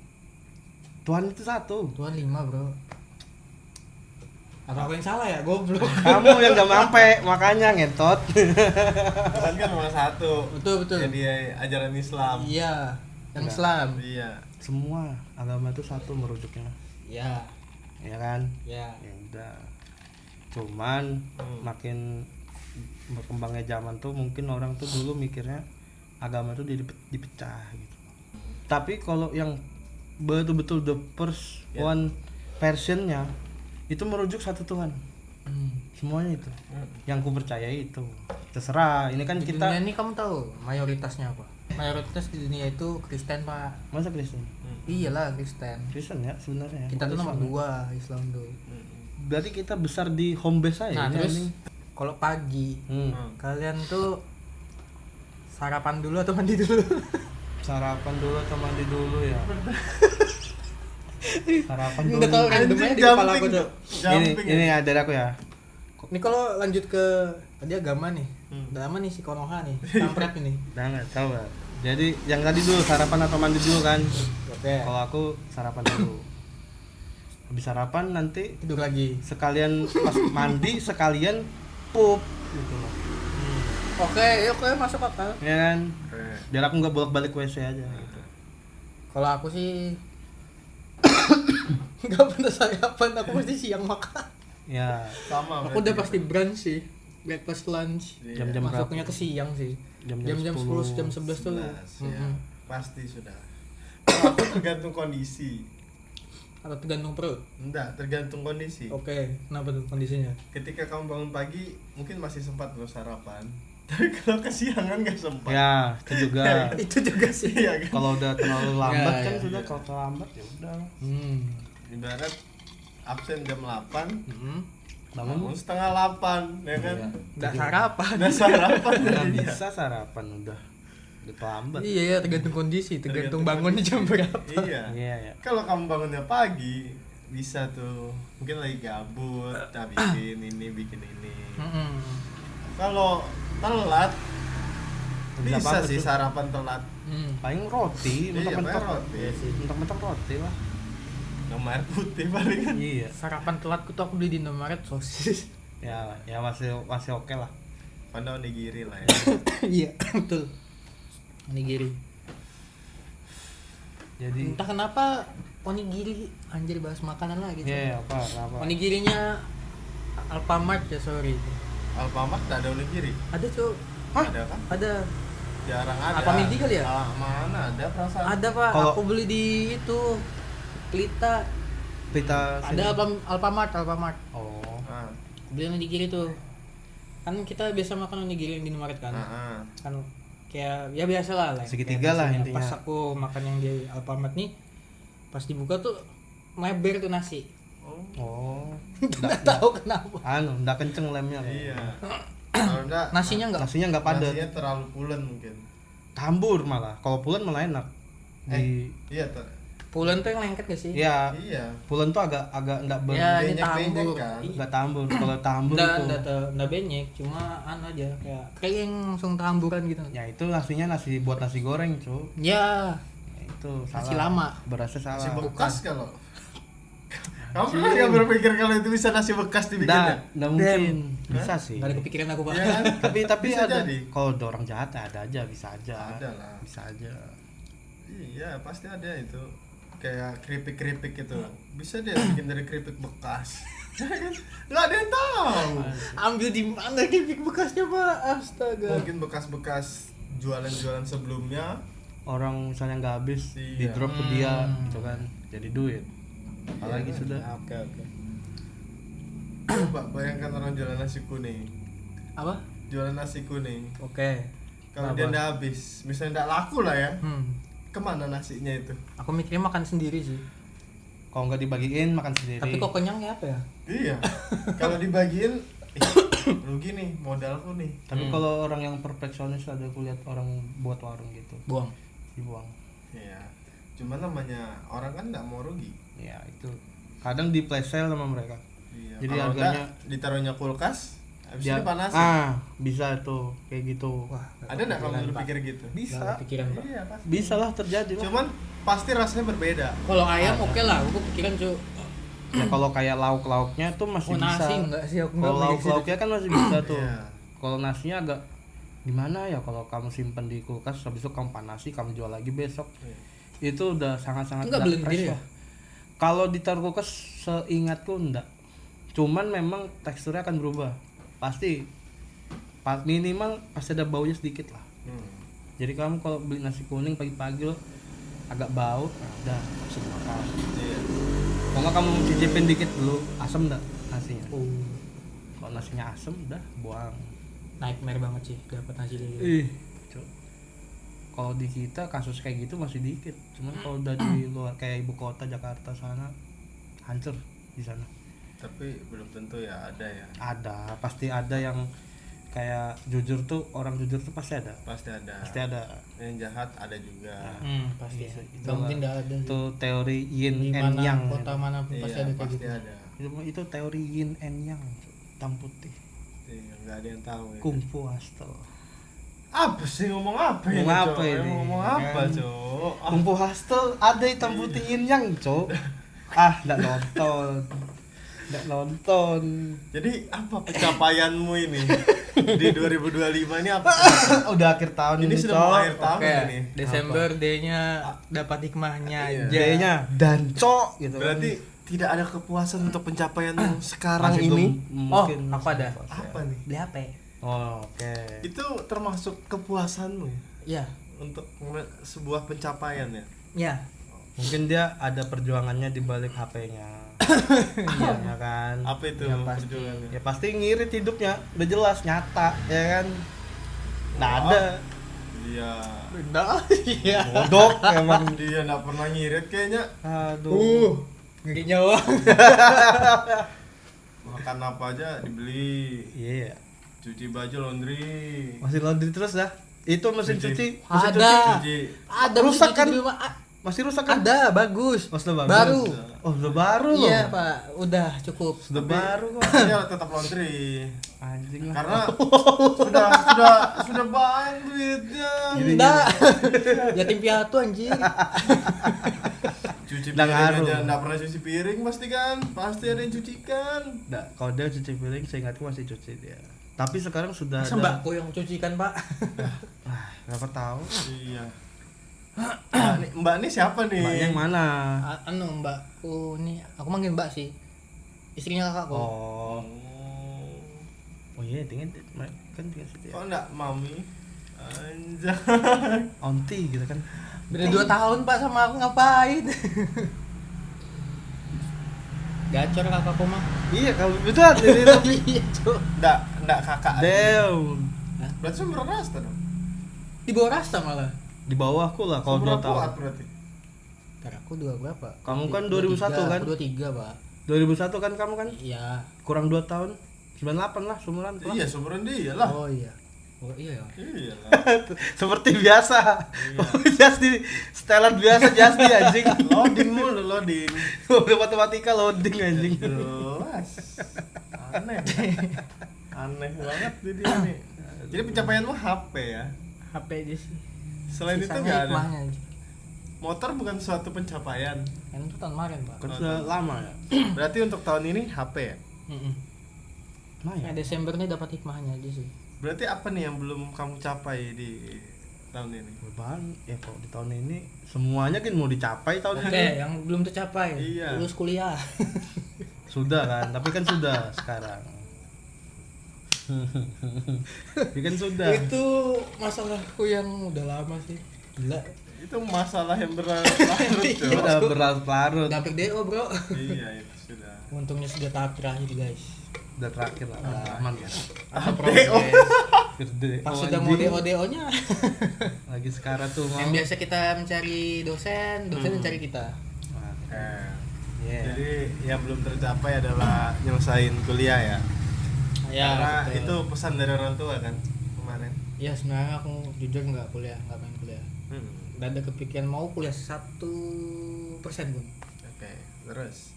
Tuhan itu satu. Tuhan 5, bro. Apa aku yang salah ya? Goblok. Kamu yang gak mampe, makanya ngentot. Tuhan kan cuma satu. Betul, betul. Jadi ajaran Islam. Iya, yang Enggak. Islam. Iya. Semua agama itu satu merujuknya, Iya. ya kan? Iya. Ya udah. Cuman makin berkembangnya zaman tuh mungkin orang tuh dulu mikirnya agama tuh dipecah gitu. Tapi kalau yang betul-betul the first one versionnya itu merujuk satu Tuhan. Semuanya itu. Yang ku percaya itu. Terserah. Ini kan Di kita dunia ini kamu tahu mayoritasnya apa? Mayoritas di dunia itu Kristen, Pak. masa Kristen. Iyalah, Kristen. Kristen ya sebenarnya. Kita tuh Bukan nomor Islam. 2 Islam tuh. Berarti kita besar di home base aja. Nah, ini terus anjing. kalau pagi kalian tuh sarapan dulu atau mandi dulu? Sarapan dulu atau mandi dulu ya. Sarapan dulu. Udah tahu random aja di kepala aku tuh. Ini ada aku ya. Ini kalau lanjut ke tadi agama nih. Udah lama nih si Konoha nih, kampret ini. Udah nggak tahu ya. Jadi yang tadi dulu sarapan atau mandi dulu kan. Oke. Kalau aku sarapan dulu. Habis sarapan nanti Tidur lagi. sekalian pas mandi sekalian pup gitu loh. Oke, masuk akal. Ya kan? Biar aku nggak bolak-balik WC aja gitu. Kalau aku sih nggak pernah sarapan, aku pasti siang makan. Ya, Sama. Aku udah pasti brunch sih, breakfast lunch. jam-jam berapa? Masuknya ke siang sih. Jam-jam Jam 10, jam 11 tuh. 11, ya. Mm-mm. Pasti sudah. Kalau aku tergantung kondisi. Atau tergantung perut. Enggak, tergantung kondisi. Oke, kenapa tuh kondisinya? Ketika kamu bangun pagi, mungkin masih sempat lo sarapan. Tapi kalau kesiangan nggak sempat. Ya, itu juga. Itu juga sih. Iya kan? Kalau udah terlalu lambat Ya, kan ya, sudah ya. kalau terlambat ya udah. Ibarat absen jam 8, Bangun bangun setengah 8, ya kan? Iya. Nggak sarapan. Udah sarapan nggak jadinya. bisa sarapan udah terlambat. Iya ya, tergantung kondisi, tergantung bangunnya jam berapa. Iya. Iya ya. Kalau kamu bangunnya pagi, bisa tuh. Mungkin lagi gabut, bikin ini. Kalau telat, Bisa bisa apa sih tuh? sarapan telat. Paling roti, Iya, mentok-mentok paling roti. Iya sih, mentok-mentok roti lah. Sama air putih palingan. Iya. Sarapan telatku tuh aku beli di Indomaret sosis. Ya masih oke lah. Pada onigiri lah ya. Iya, betul. Onigiri. Jadi Entah kenapa onigiri, anjir bahas makanan lagi. iya apa? Onigirinya Alfamart ya, sorry. Alfamart tak ada onigiri. Ada tuh. Hah? Ada kan? Ada. Jarang ada. Apa midi kali ya? Mana ada perasaan? Ada, Pak. Kalau- Aku beli di itu Pelita. Pita Ada Alfamart. Oh. Ah, Aku beli onigiri tuh. Kan kita biasa makan onigiri yang di Indomaret kan. Kan kayak ya biasa lah. Segitiga kayak lah nasinya. intinya. Pas aku makan yang di Alfamart nih, pas dibuka tuh meber tuh nasi. Oh. Nggak tahu kenapa. Nggak kenceng lemnya. Iya. Kalau enggak Nasinya enggak. Nasinya nggak padat. nasinya terlalu pulen mungkin. Kambur malah. Kalau pulen malah enak. Iya, Pulen tuh yang lengket gak sih? Iya. iya. Pulen tuh agak enggak Ya, ini benyek-benyek tambur. kan? enggak tambur. Kalau tambur Nggak benyek, cuma aja kayak kering langsung tamburan gitu. ya itu nasinya nasi buat nasi goreng, Cuk. Ya, Ya, itu salah. Nasi lama. Berasnya salah. Nasi bekas kalau. Kamu pernah nggak berpikir kalau itu bisa nasi bekas dibikinnya? Nggak mungkin. Bisa sih. nggak ada kepikiran aku, Pak. Iya kan? Tapi Bisa ada. jadi. Kalau ada orang jahat ada aja, bisa aja. Ada lah. Bisa aja. Iya, pasti ada itu. Kayak keripik-keripik gitu. Bisa dia bikin dari keripik bekas. Nggak ada yang tahu. Ambil di mana keripik bekasnya, Pak? Astaga. Mungkin bekas-bekas jualan-jualan sebelumnya. Orang misalnya nggak habis Iya. di drop ke dia gitu kan. Jadi duit. Apalagi Iya. sudah. Oke. Coba bayangkan orang jualan nasi kuning. Apa? Jualan nasi kuning. Oke. Kalau dia nggak habis, misalnya nggak laku lah ya, kemana nasinya itu? Aku mikirnya makan sendiri sih. Kalau nggak dibagiin makan sendiri. Tapi kok kenyang ya apa ya? Iya. Kalau dibagiin, rugi nih modalku nih. Tapi kalau orang yang perfeksionis ada aku lihat orang buat warung gitu, Buang. dibuang. Iya. Cuman namanya orang kan nggak mau rugi. Ya itu. Kadang di flash sale sama mereka. Iya. Jadi Kalau harganya nggak, ditaruhnya kulkas, habis dia itu dipanasin. bisa tuh kayak gitu. Wah, Ada nggak kamu dulu pikir gitu? Bisa. Nggak kepikiran, Pak. Iya pasti. Bisa lah terjadi lah. Cuman pasti rasanya berbeda. Kalau ayam oke lah, aku pikiran cuy. Ya kalau kayak lauk-lauknya tuh masih Oh, bisa. nasi enggak sih, aku Kalau enggak lauk-lauknya kan masih bisa tuh. Iya. Kalau nasinya agak gimana ya kalau kamu simpen di kulkas habis itu kamu panasi kamu jual lagi besok. Iya. Itu udah sangat-sangat Enggak nggak blender fresh ya? lah. Kalau ditaruh kulkas seingatku enggak. Cuman memang teksturnya akan berubah. Pasti minimal pasti ada baunya sedikit lah. Jadi kamu kalau beli nasi kuning pagi-pagi lo agak bau, nah udah semua makan. Iya. Kalau nggak kamu cicipin dikit dulu, asem enggak nasinya? Oh, Kalau nasinya asem udah buang. nightmare banget sih dapat nasi kayak gitu. Cuk. Kalau di kita kasus kayak gitu masih dikit. Cuman kalau udah di luar kayak ibu kota Jakarta sana hancur di sana. Tapi belum tentu ya ada ya. Ada, pasti ada yang kayak jujur tuh, orang jujur tuh pasti ada. Pasti ada. Pasti ada. Yang jahat ada juga. Pasti. Iya, Gak itulah. mungkin enggak ada. Itu teori yin Di and mana yang. kota manapun pasti Iya, ada kayak pasti gitu. ada. Itu teori yin and yang, hitam putih. Iya, nggak ada yang tahu ya. Kungfu hustle. Apa sih ngomong apa ini? Ngomong apa Cok? ini? Ngomong apa, Kan? Cok? Kungfu hustle ada hitam putih yin yang, Cok. Enggak nonton. Enggak nonton. Jadi apa pencapaianmu ini di 2025 ini apa? Udah akhir tahun Ini ini, sudah Cok. mau akhir tahun Oke, ini. Desember D-nya dapat hikmahnya Iya. aja. J-nya dan Cok gitu. kan. Berarti tidak ada kepuasan untuk pencapaianmu sekarang Masih ini. belum- Oh, mungkin apa ada? Apa nih? Beli HP. Oh, oke. Itu termasuk kepuasanmu ya Iya. untuk sebuah pencapaian ya. Iya. Mungkin dia ada perjuangannya di balik HP-nya. Iya kan. Apa itu Ya, pasti. perjuangannya? Ya pasti ngirit hidupnya, udah jelas nyata, ya kan. Nggak Wah. ada. Iya. Iya. Bodoh emang. Dia nggak pernah ngirit kayaknya. Aduh. Ngeri nyawa. Makan apa aja dibeli. Iya. Cuci baju laundry. Masih laundry terus dah. Itu mesin Cuci. cuci, mesin Ada. Cuci. Ada Rusak mesin kan? cuci di rumah. masih rusak kan? Ada, bagus. Oh, sudah bagus. Baru. Oh, sudah baru loh. Iya, Pak. Udah cukup. Sudah baru kok. Dia tetap laundry. Anjing lah. Karena sudah banyak duitnya. Enggak. Yatim piatu anjir. Cuci Nggak piring ngaruh. aja nggak pernah cuci piring pasti kan. Pasti ada yang cucikan. Nggak, kalau dia cuci piring saya ingatku masih cuci dia. Tapi sekarang sudah Masa mbakku yang cucikan, Pak? Berapa tahu? Iya. Mbak nih siapa nih? Mbaknya yang mana? Anu, mbakku nih, aku manggil mbak sih. Istrinya kakakku. Oh. Oh. Oh iya, tinggal kan tinggal situ ya. Kok enggak mami? Anjay. Auntie gitu kan. Beda 2 tahun, Pak, sama aku ngapain? Gacor kakakku mah. Iya, kalau betul ini tuh. Iya, Cuk. Enggak kakak. Damn. Berarti sumber rasta dong. Di bawah Rasta malah. Di bawahku lah kalau 2 Sumber tahun. kuat berarti. Ntar aku 2 berapa? Kamu kan 23, 2001 kan? Aku 23, Pak. 2001 kan kamu kan? Iya. Kurang 2 tahun. 98 lah sumuran. Iya, sumberan dia lah. Oh iya. Oh iya ya. Iya lah. Seperti biasa. Jadi setelan biasa jadi anjing. Loading mulu loading. Udah matematika loading anjing. Jelas. Aneh. Aneh banget dia nih. Jadi pencapaianmu HP ya. HP aja sih. Selain itu Sisanya enggak ada. hikmahnya aja. Motor bukan suatu pencapaian. Kan itu tahun kemarin, Pak. Kan sudah lama ya. Berarti untuk tahun ini HP ya. Nah ya. Nah, Desember nih dapat hikmahnya aja sih. Berarti apa nih yang belum kamu capai di tahun ini? Beban ya kalau di tahun ini semuanya kan mau dicapai tahun Oke, ini. yang belum tercapai. Iya. Lulus kuliah. Sudah kan, tapi kan sudah sekarang. Tapi kan sudah. Itu masalahku yang udah lama sih. Gila. Itu masalah yang berlarut-larut Itu Cok. udah berlarut-larut. Dapet DO, Bro. Iya itu sudah. Untungnya sudah tahap terakhir, guys. udah terakhir lah, udah aman ya. Ada progres. Gede. Pas Oh, sudah mau anjing. DO-nya. Lagi sekarang tuh mau. Yang biasa kita mencari dosen mencari kita. Iya. Jadi yang belum tercapai adalah nyelesain kuliah ya. Ya, Karena betul. itu pesan dari orang tua kan kemarin. Ya sebenarnya aku jujur nggak pengen kuliah. Nggak ada kepikiran mau kuliah 1% pun. Oke, terus.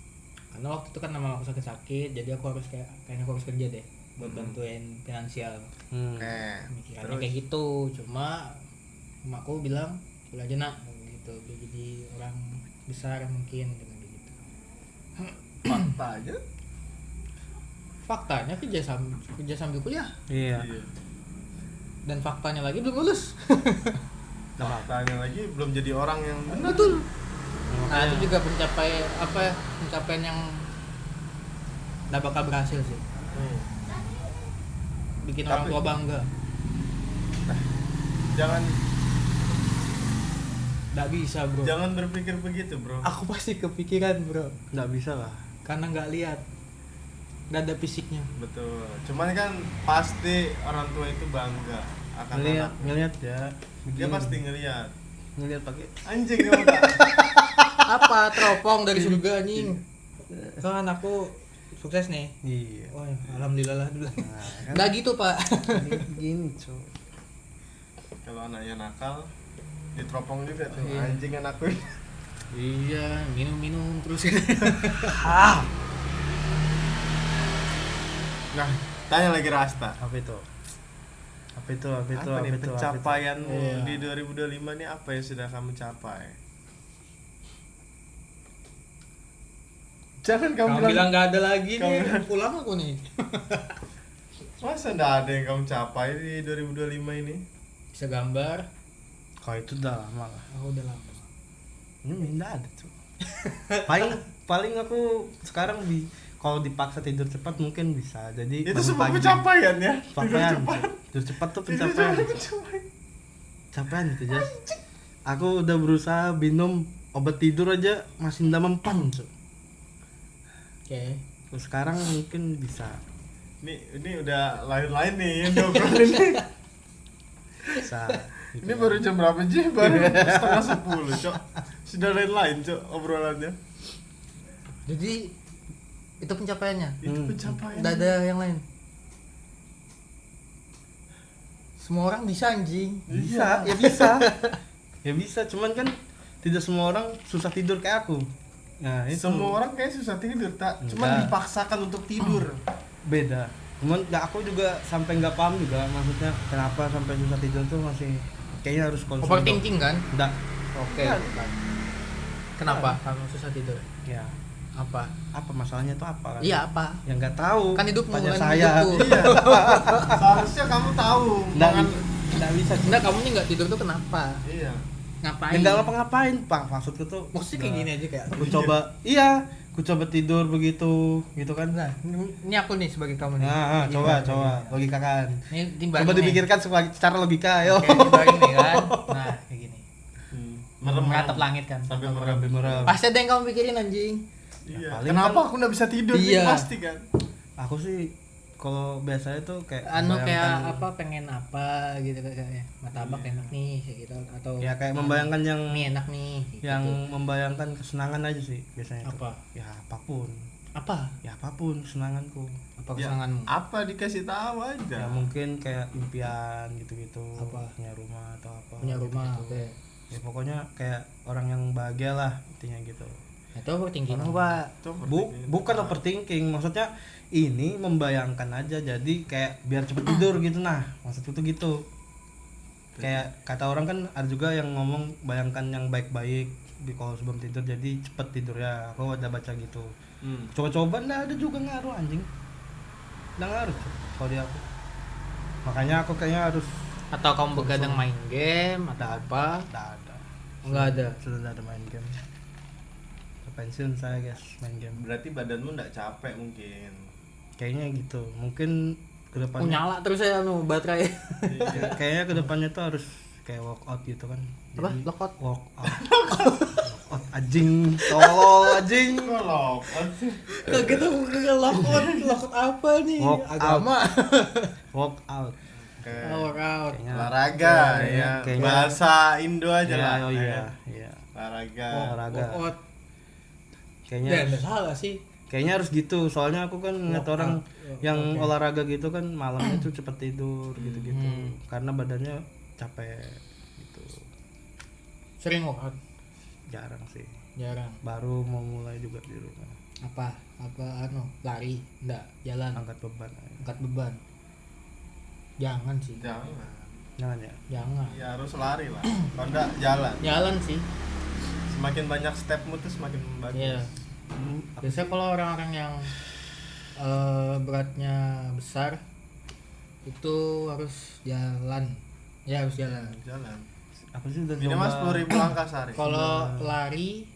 Karena waktu itu kan nama aku sakit-sakit, jadi aku harus kayaknya aku harus kerja deh buat bantuin finansial. Oke. Pemikirannya Terus. kayak gitu, cuma emakku bilang kuliah aja nak gitu, biar jadi orang besar mungkin gitu. Fakta aja. Faktanya kerja sambil kuliah Iya. dan faktanya lagi belum lulus. Faktanya lagi belum jadi orang yang benar. Betul. Nah itu juga pencapaian yang nggak bakal berhasil sih. Bikin orang Tapi- tua bangga. Nggak bisa bro. Jangan berpikir begitu, bro. Aku pasti kepikiran bro, Nggak bisa lah. karena nggak lihat, nggak ada fisiknya. Betul. Cuman kan pasti orang tua itu bangga akan Ngeliat, anaknya. ngeliat ya. Dia pasti ngeliat. ngeliat pakai. Anjing kamu tak. Apa teropong dari surga anjing? Kan aku sukses nih. Iya. Wah, alhamdulillah lah. Nah, kan Nggak gitu pak. gini, Cok. Kalau anaknya nakal, diteropong juga tuh. Iya. Anjing anakku. Iya, minum terus. Nah, tanya lagi Rasta. Apa itu? Apa itu? Apa itu? Apa nih Apa itu? pencapaianmu Iya. di 2025 nih, apa yang sudah kamu capai? Jangan kamu Kamu bilang nggak ada lagi kamu nih. Pulang aku nih. masa nggak ada yang kamu capai di 2025 ini? Bisa gambar. Kalau itu udah lama lah. Oh, udah lama. Ini nggak ada tuh. paling aku sekarang kalau dipaksa tidur cepat mungkin bisa. Jadi Itu bangun sebuah pagi. pencapaian ya. Pencapaian. Tidur cepat. Tidur cepat tuh Tidur pencapaian. cepat pencapaian. Capaian itu Jas. Aku udah berusaha minum obat tidur aja masih nggak mempan. Cuk. Oke. Terus sekarang mungkin bisa. Ini udah lain-lain nih yang diobrolin nih. Bisa. gitu Ini ya. baru jam berapa sih? Baru 9:30, Cok. Sudah lain-lain, Cok, obrolannya. Jadi itu pencapaiannya. Itu pencapaian. Nggak ada yang lain. Semua orang bisa anjing. Bisa, ya bisa. Ya bisa, cuman kan tidak semua orang susah tidur kayak aku. Nah, itu Semua orang kayak susah tidur, tak? Cuman Enggak. dipaksakan untuk tidur. beda. Cuman aku juga sampai nggak paham juga maksudnya kenapa sampai susah tidur tuh masih kayaknya harus konsumsi. Overthinking kan? Enggak. Oke. Enggak. Kenapa kamu susah tidur? Ya, Apa? apa masalahnya tuh apa kan? Iya apa? Yang nggak tahu. Kan hidupmu, tanya kan saya. hidupku. Iya. Seharusnya kamu tahu. Nggak, Jangan nggak bisa. Enggak, kamu nih nggak tidur tuh kenapa? Iya. Ngapain? Ya nggak ngapa-ngapain, Pak. Maksudku tuh. Maksudnya kayak gini aja kayak. Aku coba, iya, aku coba tidur begitu, gitu kan. Nah, ini aku nih sebagai kamu nih. Nah, coba, Gimana? coba, logikakan. Ini timbang Coba nih. dipikirkan secara logika, ayo. Oke, timbang nih kan. Nah, kayak gini. Merem Menatap langit kan. sambil merem. Sambil merem. Pasti ada yang kamu pikirin anjing. Iya. paling Kenapa kan- aku nggak bisa tidur? Iya. Ini pasti kan. Aku sih kalau biasanya tuh kayak Anu kayak membayangkan- apa pengen apa gitu kayak martabak enak nih kayak gitu atau ya kayak membayangkan yang mie enak nih kayak yang gitu. membayangkan kesenangan aja sih biasanya tuh. Apa? Ya apapun. Apa? Ya apapun kesenanganku. Apa Ya, kesenanganmu? apa dikasih tahu aja. Ya mungkin kayak impian gitu-gitu. Apa? Punya rumah atau apa. Punya rumah. gitu-gitu. Oke. Ya pokoknya kayak orang yang bahagia lah intinya gitu. Itu overthinking Pak. Itu Bukan overthinking, maksudnya ini membayangkan aja jadi kayak biar cepet tidur gitu. Nah maksudku tuh gitu, kayak kata orang kan ada juga yang ngomong bayangkan yang baik-baik kalau sebelum tidur jadi cepet tidur ya. Aku ada baca gitu. Coba-coba nggak ada juga ngaruh anjing, nggak ngaruh Cuk, kalau di aku. Makanya aku kayaknya harus Atau kamu begadang main game atau apa? nggak ada, Enggak ada. sudah nggak ada main game. Pensiun saya guys main game. Berarti badanmu nggak capek mungkin. Kayaknya gitu, mungkin Oh, kedepannya nyala terus ya anu baterai. kayaknya kedepannya tuh harus kayak workout gitu kan. Apa? Jadi, Lockout? workout Workout anjing, tolol anjing. Kok lock Kaget aku lokot apa nih? Walk Agama. Workout. Workout. Kayaknya olahraga ya, kayaknya- bahasa Indo aja Iya, lah. oh iya, iya. Olahraga. Olahraga. Workout. Kayaknya Ya enggak salah sih. kayaknya harus gitu. Soalnya aku kan ngeliat Workout. orang yang Oke. olahraga gitu kan malamnya tuh cepet tidur gitu-gitu. Karena badannya capek gitu. Sering workout? Jarang sih. Jarang. Baru mau mulai juga di rumah. Apa lari? Enggak, jalan, Angkat beban aja. angkat beban. Jangan sih. Jangan. Jangan ya. Jangan. Ya harus lari lah. Kalau enggak jalan. Jalan sih. Semakin banyak stepmu tuh semakin bagus. Iya. Biasanya kalau orang-orang yang beratnya besar itu harus jalan. Ya harus jalan. Jalan. Aku sih udah Minimal coba. 10.000 langkah sehari. Kalau lari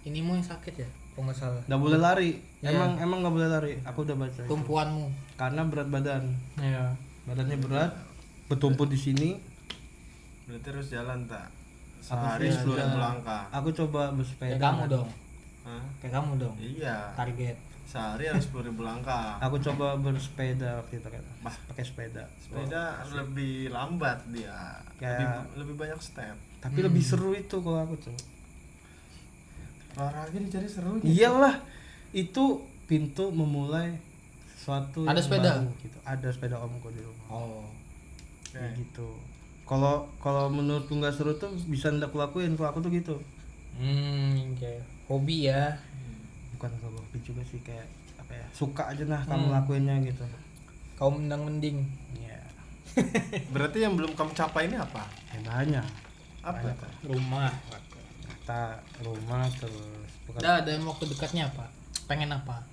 ini mau yang sakit ya, kalau nggak salah. Nggak boleh lari. Iya. Emang nggak boleh lari. Aku udah baca. itu. Tumpuanmu. Karena berat badan. Iya. Badannya berat, bertumpuk di sini. Berarti harus jalan tak? Aku Sehari sih 10.000 ada- langkah. Aku coba bersepeda. Kayak kamu dong. Hah? Kayak kamu dong. Iya. Target. Sehari harus 10.000 langkah. Aku coba bersepeda waktu itu kan. Bah. Pakai sepeda. Sepeda lebih lambat dia. Kayak- Lebih banyak step. Tapi lebih seru itu kalau aku tuh. Olahraga dicari serunya. Iyalah. Itu pintu memulai sesuatu Ada yang sepeda? baru gitu. Ada sepeda omku di rumah. Oh. Kayak gitu. Kalau menurutku nggak seru tuh bisa ndak kulakuin. Kalau aku tuh gitu. Kayak hobi ya. Bukan kalau hobi juga sih, kayak apa ya, suka aja nah kamu lakuinnya gitu. Kau mending. Iya. Berarti yang belum kamu capai ini apa? Ya banyak. Apa? Banyak. Rumah. Kita rumah terus bukan. Udah ada waktu dekatnya apa? Pengen apa?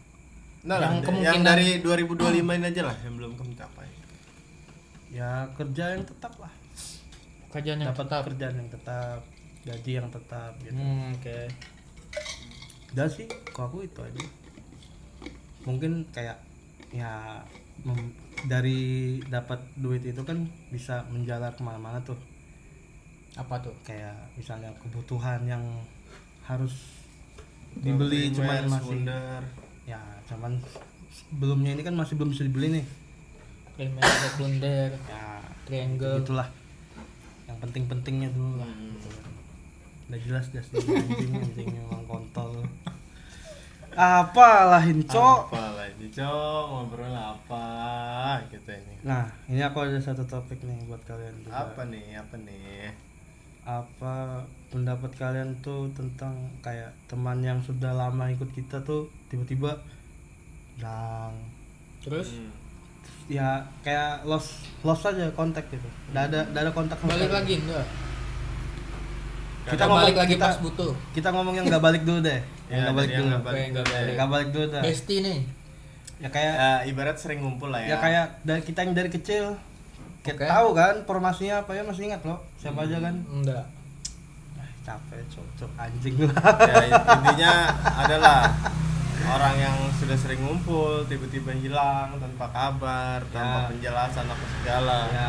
Nah, Yang yang kemungkinan- dari 2025 ini aja lah yang belum kamu capai. Ya kerja yang tetap lah. Kerjaan yang Dapat tetap. kerjaan yang tetap, gaji yang tetap gitu. Oke. Udah sih, kalau aku itu aja. Mungkin kayak ya dari dapat duit itu kan bisa menjalar kemana-mana tuh. Apa tuh? Kayak misalnya kebutuhan yang harus dibeli cuman Primer, masih sekunder. ya cuman sebelumnya ini kan masih belum bisa dibeli nih. Primer, sekunder, Ya triangle. itulah yang penting-pentingnya dulu lah gitu kan. Udah jelas dah sih anjing memang kontol. Apalah ini cok. Apalah ini cok, ngobrol apa gitu ini. Nah ini aku ada satu topik nih buat kalian juga. Apa nih? Apa pendapat kalian tuh tentang kayak teman yang sudah lama ikut kita tuh tiba-tiba hilang, Terus ya kayak lost aja kontak gitu, nggak ada kontak sama balik sekali. lagi enggak? Kita Atau balik ngomong- lagi kita- pas butuh. Kita ngomong yang nggak balik dulu deh. Yang Ya, nggak balik dari yang dulu. nggak balik Oke, nggak dulu. balik. Nggak balik dulu dah. Bestie nih. Ya kayak Ya, ibarat sering ngumpul lah ya. ya kayak dari kita yang dari kecil. Kita Oke. tahu kan formasinya apa ya, masih ingat loh siapa aja kan. Enggak. Capek cocok anjing lah. Ya, intinya adalah orang yang sudah sering ngumpul tiba-tiba hilang tanpa kabar, tanpa Ya. penjelasan apa segala. Ya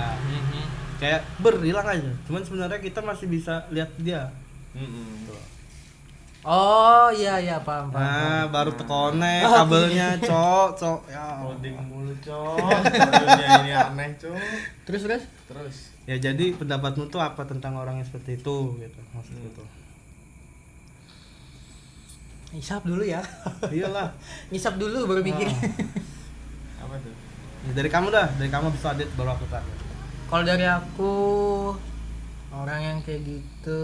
kayak berhilang aja. Cuman sebenarnya kita masih bisa lihat dia. Mm-mm. Oh iya paham. Nah, baru tekonek kabelnya, cok. Ya. Coding mulu cok. Dunia ini aneh cok. Terus Terus Ya jadi pendapatmu tuh apa tentang orang yang seperti itu gitu maksudku tuh. Isap dulu ya. Iyalah. Ngisap dulu baru mikir. apa tuh? Ya, dari kamu dah, dari kamu bisa update baru aku tanya. Kalau dari aku orang yang kayak gitu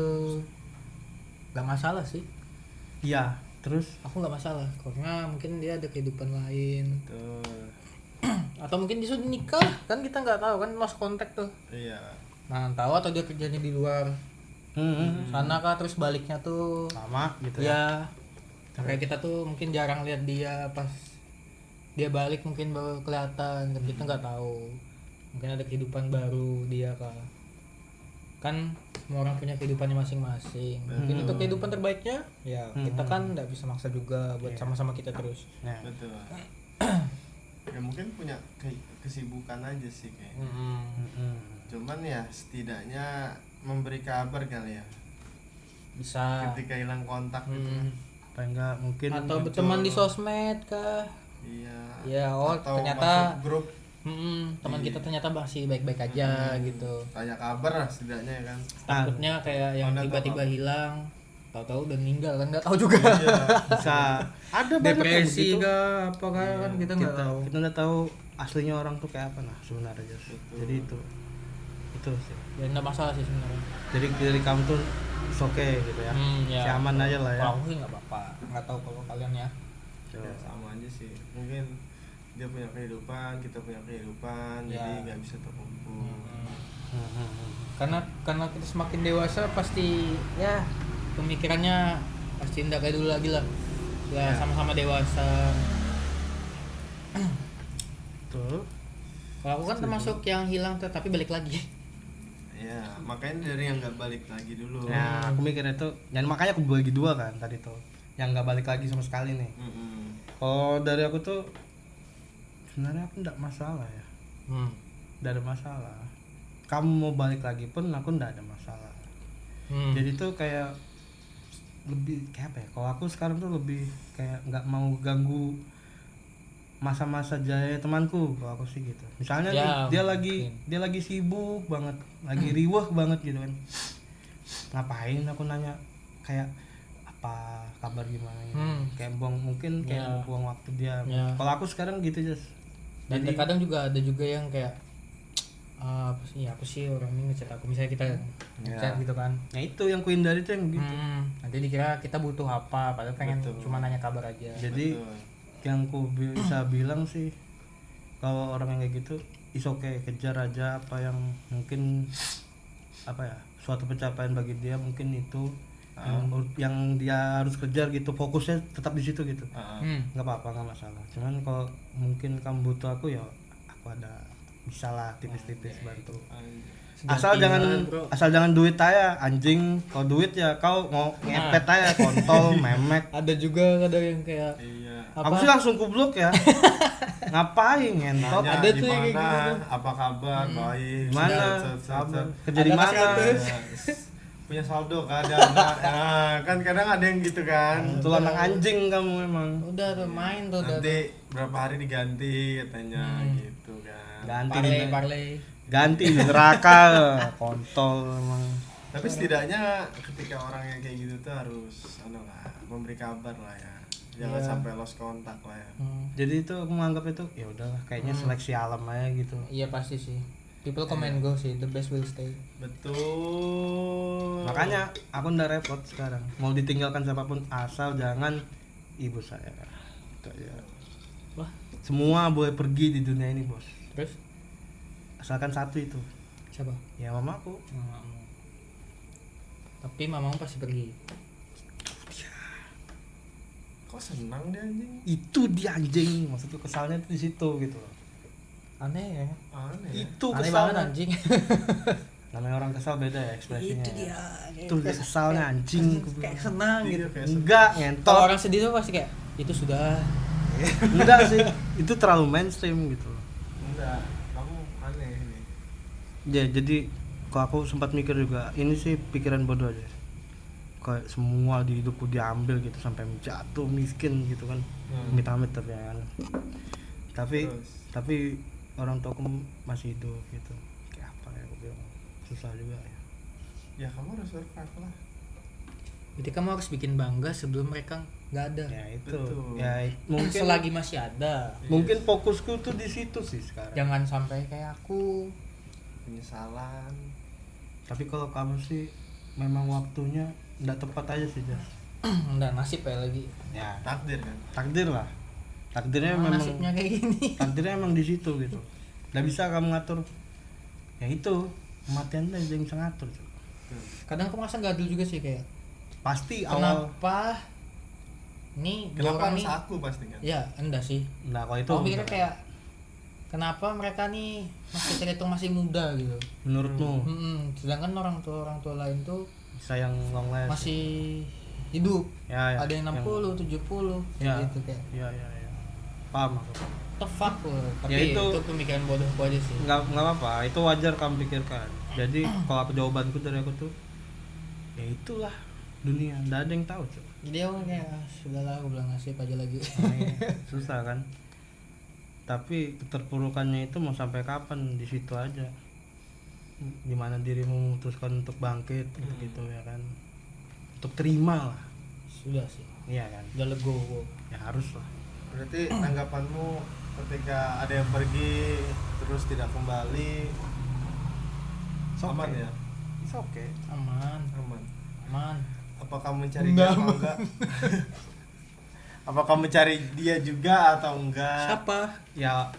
gak masalah sih. Iya, terus Aku gak masalah karena mungkin dia ada kehidupan lain Tuh. atau mungkin dia sudah nikah kan kita nggak tahu kan lost contact tuh. Iya. Nah tahu atau dia kerjanya di luar sana kah terus baliknya tuh sama gitu ya. ya kayak kita tuh mungkin jarang lihat dia pas dia balik mungkin baru kelihatan dan kita nggak tahu mungkin ada kehidupan baru dia kah kan semua orang punya kehidupannya masing-masing mungkin itu kehidupan terbaiknya ya kita kan nggak bisa maksa juga buat sama-sama kita terus. Nah, Betul. Ya mungkin punya kesibukan aja sih kayak. mm-mm. Cuman ya setidaknya memberi kabar kali ya. bisa. ketika hilang kontak gitu kan. Apa enggak mungkin Atau muncul. berteman di sosmed kah? Iya. Ya, oh Atau ternyata masuk grup teman Iya. kita ternyata masih baik-baik aja gitu. tanya kabar lah setidaknya ya kan. Takutnya kayak yang Anda tahu tiba-tiba hilang, tahu-tahu udah meninggal kan nggak tahu juga. Iya. bisa ada banyak yang Depresi begitu. kah apa kan kita nggak tahu. Kita nggak tahu aslinya orang tuh kayak apa nah sebenarnya Jas. Betul. Jadi itu sih. Ya nggak masalah sih sebenarnya. Jadi dari kamu tuh oke gitu ya. Ya. Si aman aja lah ya. Kalau aku sih nggak apa-apa. Nggak tahu kalau kalian ya. Ya, sama aja sih. Mungkin dia punya kehidupan, kita punya kehidupan, Ya. jadi nggak bisa terkumpul. Karena kita semakin dewasa pasti ya pemikirannya pasti nggak kayak dulu lagi lah. Ya sama-sama dewasa. Tuh. Kalau aku kan termasuk yang hilang tapi balik lagi. Ya, makanya dari yang nggak balik lagi dulu. Ya, aku mikir itu, dan makanya aku bagi dua kan tadi tuh, yang nggak balik lagi sama sekali nih. Mm-mm. Kalau dari aku tuh, sebenarnya aku nggak masalah ya, nggak ada masalah. Kamu mau balik lagi pun aku nggak ada masalah. Jadi tuh kayak lebih kayak apa ya? Kalau aku sekarang tuh lebih kayak nggak mau ganggu masa-masa jaya temanku, kalau aku sih gitu. Misalnya Ya, nih, mungkin. dia lagi sibuk banget, lagi riweh banget gitu kan. Ngapain aku nanya kayak apa kabar gimana gitu. Kayak mungkin kayak Ya. buang waktu dia. Ya. Kalau aku sekarang gitu Jas. Dan terkadang juga ada juga yang kayak apa sih orang ini ngechat aku, misalnya kita ngechat gitu kan. Nah itu yang kuhindari tuh yang gitu. Nanti dikira kita butuh apa, padahal pengen Betul. cuma nanya kabar aja. Jadi Betul. yang ku bisa bilang sih, kalau orang yang kayak gitu is okay, kejar aja apa yang mungkin apa ya, suatu pencapaian bagi dia, mungkin itu yang dia harus kejar gitu, fokusnya tetap di situ gitu. Nggak apa-apa, nggak masalah. Cuman kalau mungkin kamu butuh aku ya aku ada, bisa lah tipis-tipis bantu. Asal jangan duit aja anjing. Kalau duit ya kau mau ngepet aja, kontol memek. Ada juga kadang yang kayak Iya. Aku sih langsung kublok ya. Ngapain ngentot? Nanya ada tuh yang kayak gimana, gitu. apa kabar, baik. Gimana? Set. Kerja di Ada mana? kasih Ya, punya saldo kan ada. Nah, kan kadang ada yang gitu kan. Betul anak anjing kamu memang. udah tuh main tuh udah. Nanti berapa hari diganti katanya gitu kan. Ganti di Parley. ganti di neraka. Kontol memang. Tapi setidaknya ketika orang yang kayak gitu tuh harus memberi kabar lah ya. Jangan sampai lost kontak lah ya. Jadi itu aku menganggap itu ya udahlah, kayaknya seleksi alam aja gitu. Iya pasti sih. People come and go sih, the best will stay. Betul. Makanya aku ndak repot sekarang. Mau ditinggalkan siapapun asal jangan ibu saya. Itu aja. Wah, Semua boleh pergi di dunia ini, Bos. terus Asalkan satu itu. siapa? Ya mamaku. Mamamu. Tapi mamamu pasti pergi. Kok senang dia anjing? Itu dia anjing. Maksudku kesalnya itu di situ gitu loh. Aneh ya. Aneh ya. Itu Aneh banget kesalnya. anjing. Namanya orang kesal beda ya ekspresinya. Itu ya. dia. Itu dia kesalnya anjing. Kayak senang Dia gitu. kayak Enggak, Kalau ngentot. orang sedih tuh pasti kayak itu sudah. Enggak sih. Itu terlalu mainstream gitu loh. enggak, kamu aneh ini. Ya, jadi kalau aku sempat mikir juga, ini sih pikiran bodoh aja. Kayak semua di hidupku diambil gitu sampai jatuh miskin gitu kan. Amit-amit tapi ya kan. Tapi Terus? tapi orang tuaku masih hidup gitu. Kayak apa ya aku bilang. Susah juga ya. Ya kamu harus survive lah. Jadi kamu harus bikin bangga sebelum mereka nggak ada. Ya itu. Betul. Ya mungkin Selagi masih ada. mungkin fokusku tuh di situ sih sekarang. Jangan sampai kayak aku. Penyesalan. Tapi kalau kamu sih memang waktunya nggak tepat aja sih, Jas. Enggak, nasib ya lagi. Ya, Takdir kan. takdir lah. Takdirnya Emang memang nasibnya kayak gini. takdirnya emang di situ gitu. Nggak bisa kamu ngatur. Ya itu, kematian tuh yang bisa ngatur. Cuk. Kadang aku merasa nggak adil juga sih kayak. Pasti awal. Kenapa? Nih dua Kenapa orang harus nih. aku pasti kan? Ya, enggak sih. Nah, kalau itu Aku pikirnya kayak kenapa mereka nih masih terhitung masih muda gitu. menurutmu Sedangkan orang tua lain tuh bisa yang long last. masih hidup. Ya, ya. Ada yang 60, 70 Ya. gitu kayak. Ya, ya, ya. Paham aku. The fuck loh. Tapi Ya, itu itu pemikiran bodohku aja sih. nggak apa-apa, itu wajar kamu pikirkan. Jadi kalau aku jawabanku dari aku tuh ya itulah dunia, nggak ada yang tahu Cok. Jadi aku kayak sudahlah, aku bilang nasib aja lagi. Susah kan, tapi keterpurukannya itu mau sampai kapan di situ aja, gimana dirimu memutuskan untuk bangkit gitu ya kan, untuk terima lah. Sudah sih, Iya kan, udah legowo. ya harus lah. Berarti tanggapanmu ketika ada yang pergi terus tidak kembali It's aman okay. ya? It's okay. Aman, Aman. aman. Apakah mencari dia atau enggak? Apakah mencari dia juga atau enggak? Siapa? Ya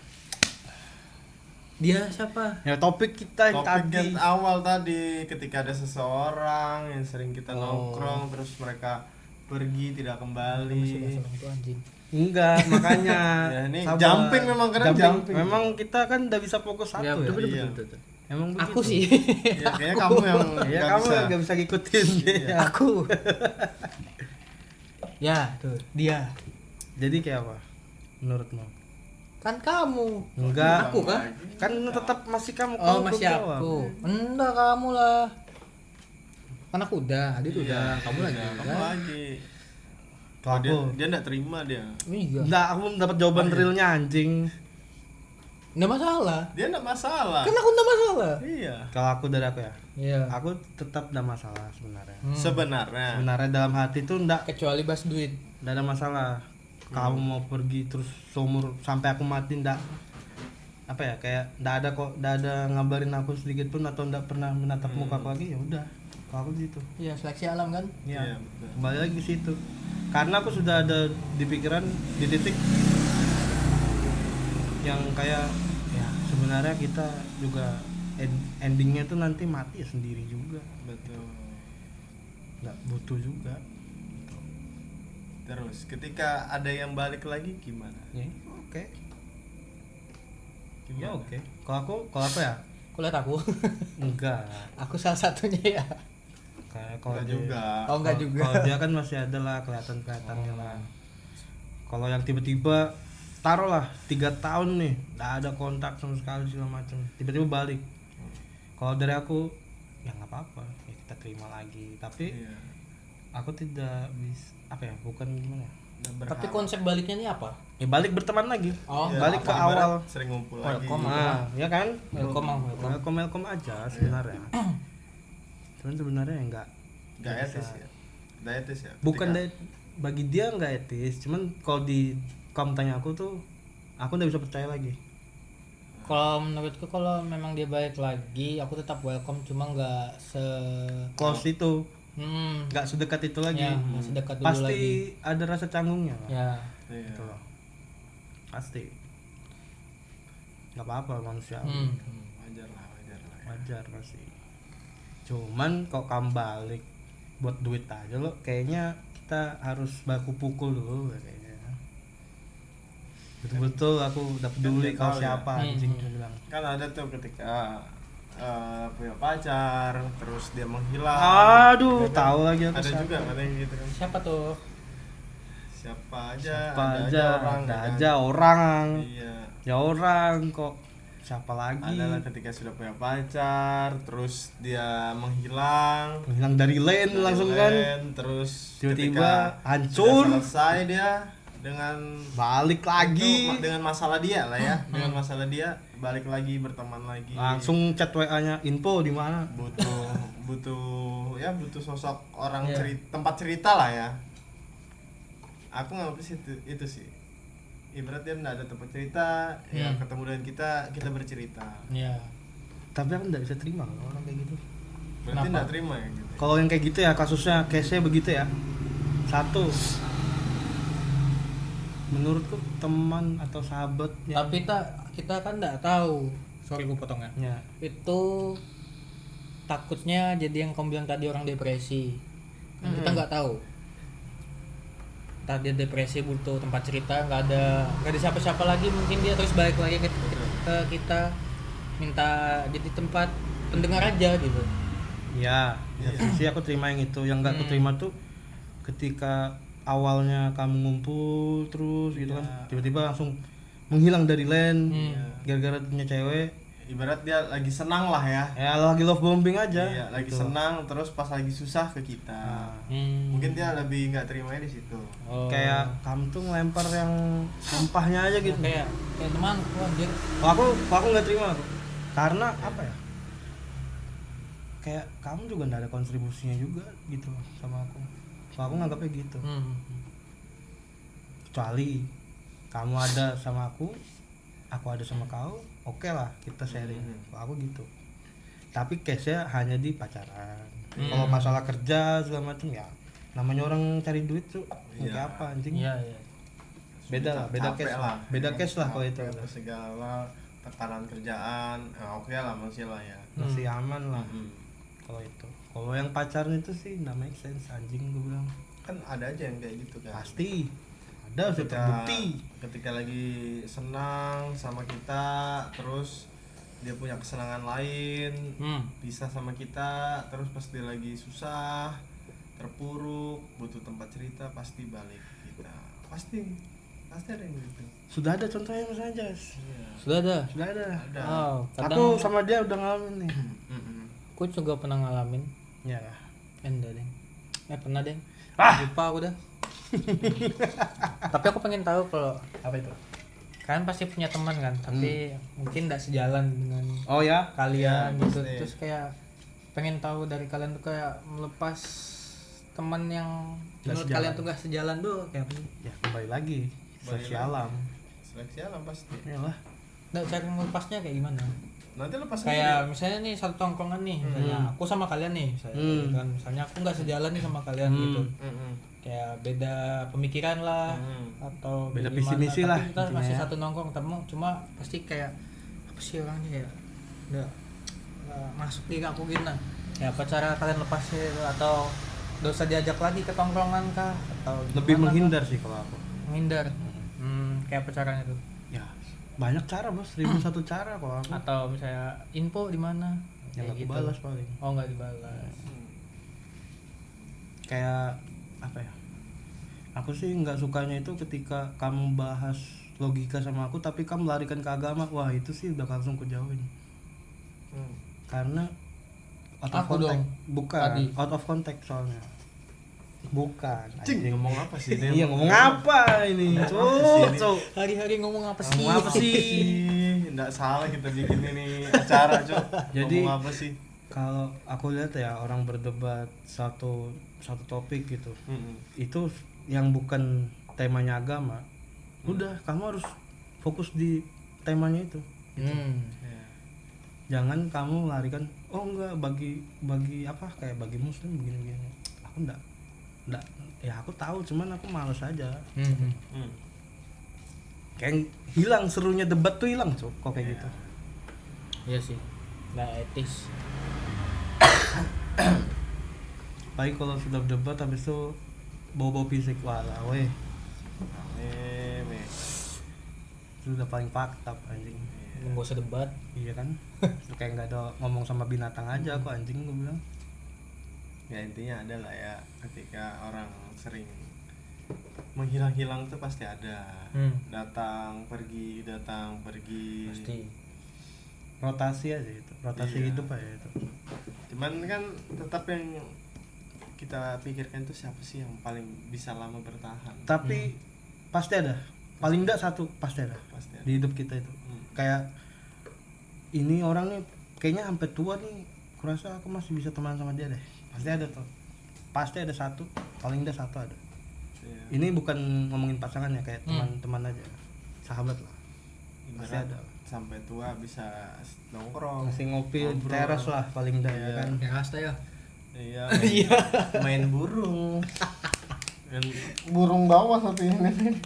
Dia siapa? ya topik kita yang Topik tadi yang awal tadi, ketika ada seseorang yang sering kita Oh. nongkrong terus mereka pergi tidak Masih kembali. bahasa orang tua anjing. enggak makanya Ya, ini sabar. jumping memang, kadang jumping. Memang kita kan udah bisa fokus satu ya, betul, Iya. betul. emang Aku begitu. sih. Ya, kayaknya kamu yang Ya nggak kamu bisa. nggak bisa ngikutin dia. Aku. Ya, tuh, dia. Jadi kayak apa menurutmu? Kan kamu. Enggak, Aku kah? kan tetap masih kamu. Oh, kamu masih jawab. aku. Enggak, kamu lah. Kan aku udah, Adit Iya, udah, kamu lagi. iya, kamu kan? lagi. Kalau Dia aku dia enggak terima dia. Iya. enggak, aku belum dapat jawaban realnya anjing. Enggak masalah. Dia enggak masalah. Kan aku enggak masalah. Iya. Kalau aku dari aku ya, Iya. aku tetap enggak masalah sebenarnya. Sebenarnya. Sebenarnya dalam hati tuh enggak Kecuali bahas duit. ada masalah. Kamu mau pergi terus seumur sampai aku mati enggak apa ya, kayak enggak ada ngabarin aku sedikit pun atau enggak pernah menatap muka aku lagi, ya udah. Kalau aku gitu. Iya, seleksi alam kan? Iya, betul. Kembali lagi ke situ. Karena aku sudah ada di pikiran di titik yang kayak ya sebenarnya kita juga endingnya tuh nanti mati ya sendiri juga, Betul. nggak butuh juga. Terus ketika ada yang balik lagi gimana? Ya oke. Gimana? Ya oke. Kalau aku ya Kau lihat aku. enggak. Aku salah satunya ya. Kayak kalau Enggak dia- juga. Oh, enggak juga. Kalau dia kan masih ada lah kelihatan-kelihatannya lah. Kalau yang tiba-tiba taruhlah 3 tahun nih nggak ada kontak sama sekali segala macam, tiba-tiba balik. Kalau dari aku ya nggak apa-apa, ya kita terima lagi. Tapi Iya. aku tidak bisa apa ya, bukan gimana ya, Dan Tapi berharap. konsep baliknya ini apa? ya balik berteman lagi. Oh, Iya, balik ke ibarat awal. sering ngumpul lagi. Welcome. Nah ya kan, Welcome. welcome aja sebenarnya. Cuman sebenarnya ya nggak Enggak etis ya. Enggak etis ya. bukan Ketika- bagi dia nggak etis. Cuman kalau di kamu tanya aku tuh, aku nggak bisa percaya lagi. Kalau menurutku kalau memang dia balik lagi, aku tetap welcome, cuma nggak Close itu hmm, nggak sedekat itu lagi. ya, nggak sedekat dulu Pasti lagi. ada rasa canggungnya lah. Ya, Iya. Gitu loh. Pasti nggak apa-apa manusia, Wajar lah, wajar lah. wajar pasti. Cuman kok kamu balik buat duit aja lo, kayaknya kita harus baku pukul dulu kayaknya. Betul-betul aku udah peduli Kan dia kau tahu ya. siapa anjing, dia bilang. Kan ada tuh ketika punya pacar terus dia menghilang. Aduh, Ya kan? tahu lagi aku Ada siapa. juga katanya gitu kan. siapa tuh? Siapa aja, Siapa ada aja, orang, ada ya kan? aja orang. Iya. Ya orang kok, siapa lagi? Adalah ketika sudah punya pacar, terus dia menghilang, Hilang dari lane dari langsung kan, land, terus tiba-tiba ketika hancur, sudah selesai dia dengan balik lagi, itu, dengan masalah dia lah ya, dengan masalah dia balik lagi berteman lagi, langsung chat WA-nya, info di mana? butuh butuh ya butuh sosok orang Iya. tempat cerita lah ya. Aku nggak sih itu sih, ibarat dia nggak ada tempat cerita, ya ketemu dengan kita bercerita, Ya, Tapi aku nggak bisa terima kalau orang kayak gitu. berarti Kenapa? nggak terima ya gitu. Kalau yang kayak gitu ya kasusnya, case-nya begitu ya. Satu, menurutku teman atau sahabat yang tapi kita kan nggak tahu. Sorry gue potongnya. ya, Itu takutnya jadi yang kamu bilang tadi, orang depresi. Kan kita nggak tahu. Entah dia depresi butuh tempat cerita, nggak ada siapa-siapa lagi, mungkin dia terus balik lagi ke kita minta jadi tempat pendengar aja gitu. ya, Iya. sih aku terima yang itu. Yang nggak aku terima tuh ketika awalnya kamu ngumpul terus gitu kan, tiba-tiba langsung menghilang dari lane gara-gara punya cewek. ibarat dia lagi senang lah ya. Ya lagi love bombing aja. Iya, lagi gitu. senang terus pas lagi susah ke kita. Nah, Mungkin dia lebih nggak terimanya di situ. Oh. kayak kamu tuh ngelempar yang sampahnya aja gitu. kayak temanku anjir. Aku nggak terima aku. Karena apa ya? Kayak kamu juga nggak ada kontribusinya juga gitu sama aku. Aku nganggapnya gitu. Kecuali kamu ada sama aku ada sama kau, oke lah kita sharing. Kalau aku gitu. Tapi case-nya hanya di pacaran. Kalau masalah kerja segala macam ya namanya orang cari duit tuh Iya. kayak apa anjing. Iya, iya. Beda lah, beda Capek case lah. Beda case lah kalau itu. Capek segala tekanan kerjaan, oke lah masih lah ya. Masih aman lah Mm-mm. kalau itu. Kalau yang pacaran itu sih nggak make sense anjing gue bilang. Kan ada aja yang kayak gitu kan. Pasti ada sudah terbukti. Ketika lagi senang sama kita, terus dia punya kesenangan lain, bisa sama kita, terus pas dia lagi susah, terpuruk, butuh tempat cerita, pasti balik ke kita. Pasti ada yang gitu. Sudah ada contohnya Mas Anjas. Iya. Sudah ada. Sudah ada. Ada. Oh, Aku sama dia udah ngalamin nih. Mm-mm. aku juga pernah ngalamin. Ya. Enggak, Deng. Pernah, Deng. Ah! Lupa aku dah. Tapi aku pengen tahu kalau Apa itu? kalian pasti punya teman kan, tapi mungkin tidak sejalan dengan Oh ya. kalian Ya, gitu. pasti. Terus kayak pengen tahu dari kalian tuh kayak melepas teman yang Nggak menurut sejalan. kalian tuh gak sejalan tuh kayak apa sih? Ya kembali lagi seleksi lagi. alam. Seleksi alam pasti. Iyalah. Nggak, cara melepasnya kayak gimana? Nanti lepas Kayak misalnya nih satu tongkrongan nih, misalnya aku sama kalian nih, gitu kan. Misalnya aku nggak sejalan nih sama kalian gitu. Kayak beda pemikiran lah atau Beda gimana, visi misi tapi lah kita intinya masih ya. satu nongkrong ketemu, cuma pasti kayak apa sih orangnya ya nggak masuk di aku gitu nah. Ya apa cara kalian lepasnya itu, atau nggak usah diajak lagi ke tongkrongan kah, atau Lebih gimana menghindar sih kalau aku. kah? Menghindar. Kayak apa caranya tuh? Ya banyak cara bos, 1001 cara kalau aku. Atau misalnya info di mana? Yang Kayak aku gitu. balas paling. Oh, nggak dibalas. Kayak apa ya? Aku sih nggak sukanya itu ketika kamu bahas logika sama aku tapi kamu melarikan ke agama. Wah itu sih udah langsung ku jauhin. Karena out of Aku context. dong, Bukan tadi. out of context soalnya. Bukan. Cing, anjing. ngomong apa sih dia? Iya ngomong apa ini? Cuk. Hari-hari ngomong apa sih? Ngomong apa sih? Nggak salah kita bikin ini acara, Cuk. Jadi- ngomong apa sih? Kalau aku lihat ya orang berdebat satu topik gitu, itu yang bukan temanya agama, udah kamu harus fokus di temanya itu. Ya. Jangan kamu larikan, oh enggak bagi apa kayak bagi muslim begini. Aku enggak ya aku tahu cuman aku malas aja. Kayak hilang serunya debat tuh hilang kok kayak gitu. Iya sih, nggak etis. Baik kalau sudah berdebat habis itu bawa fisik wala weh. Itu udah paling fakta anjing. Nggak usah debat. Iya kan? Itu kayak nggak ada ngomong sama binatang aja aku anjing gue bilang. Ya intinya ada lah ya, ketika orang sering menghilang-hilang tuh pasti ada. Datang pergi Pasti. Rotasi aja itu, rotasi Iya. hidup aja itu. Cuman kan tetap yang kita pikirkan tuh siapa sih yang paling bisa lama bertahan. Tapi pasti ada, paling enggak satu pasti ada Pasti ada. di hidup kita itu. Kayak ini orang nih kayaknya sampai tua nih, kurasa aku masih bisa teman sama dia deh. Pasti ada tuh, pasti ada satu, paling enggak satu ada. Iya. Ini bukan ngomongin pasangan ya, kayak teman-teman aja, sahabat lah. Pasti Ibarat ada. sampai tua bisa nongkrong, Masih ngopi di ngobrol. teras lah paling enggak ya Iya. kan. Teras dah ya. Iya. Main burung. Dan burung bawah satu ini.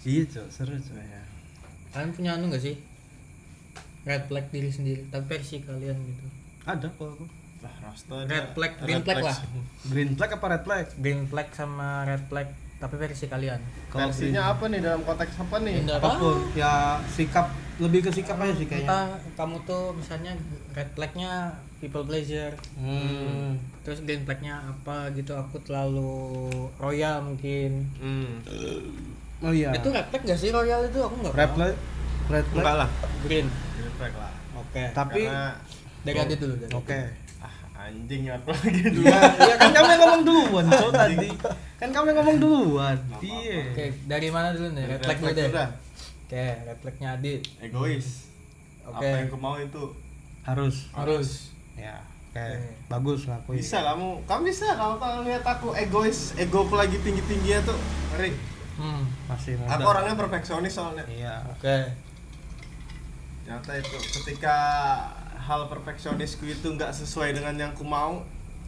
Iya cok, seru cok ya. Kalian punya anu nggak sih? Red flag diri sendiri, tapi versi kalian gitu. Ada kalau aku. Lah, Rasto Red flag, green flag lah. Green flag apa red flag? Green flag sama red flag, tapi versi kalian. Kalau Versinya apa nih dalam konteks apa nih? Enggak apapun ya sikap, lebih ke sikap aja sih kayaknya. Entah kamu tuh misalnya red flagnya people pleasure, terus green flagnya apa gitu, aku terlalu royal mungkin. Oh iya. Itu red flag gak sih Royal itu? Aku nggak red tahu. flag. Red flag. Enggak lah. Green. Green flag lah. Oke. Tapi Karena Dari Adit dulu. Dari oke. anjing apa lagi dulu. Iya kan kamu yang ngomong duluan cowok tadi. Kan kamu yang ngomong duluan. Iya. Oke, dari mana dulu nih? Red flag dulu deh. udah. Oke, red flagnya Adit. Egois. Oke. Apa yang ku mau itu Harus. Ya. Oke. Bagus ngakuin. bisa lah kamu bisa kalau lihat aku egois, egoku lagi tinggi-tingginya tuh ngeri. Masih muda. Aku orangnya perfeksionis soalnya. Iya. Oke. Ternyata itu ketika hal perfeksionisku itu nggak sesuai dengan yang ku mau,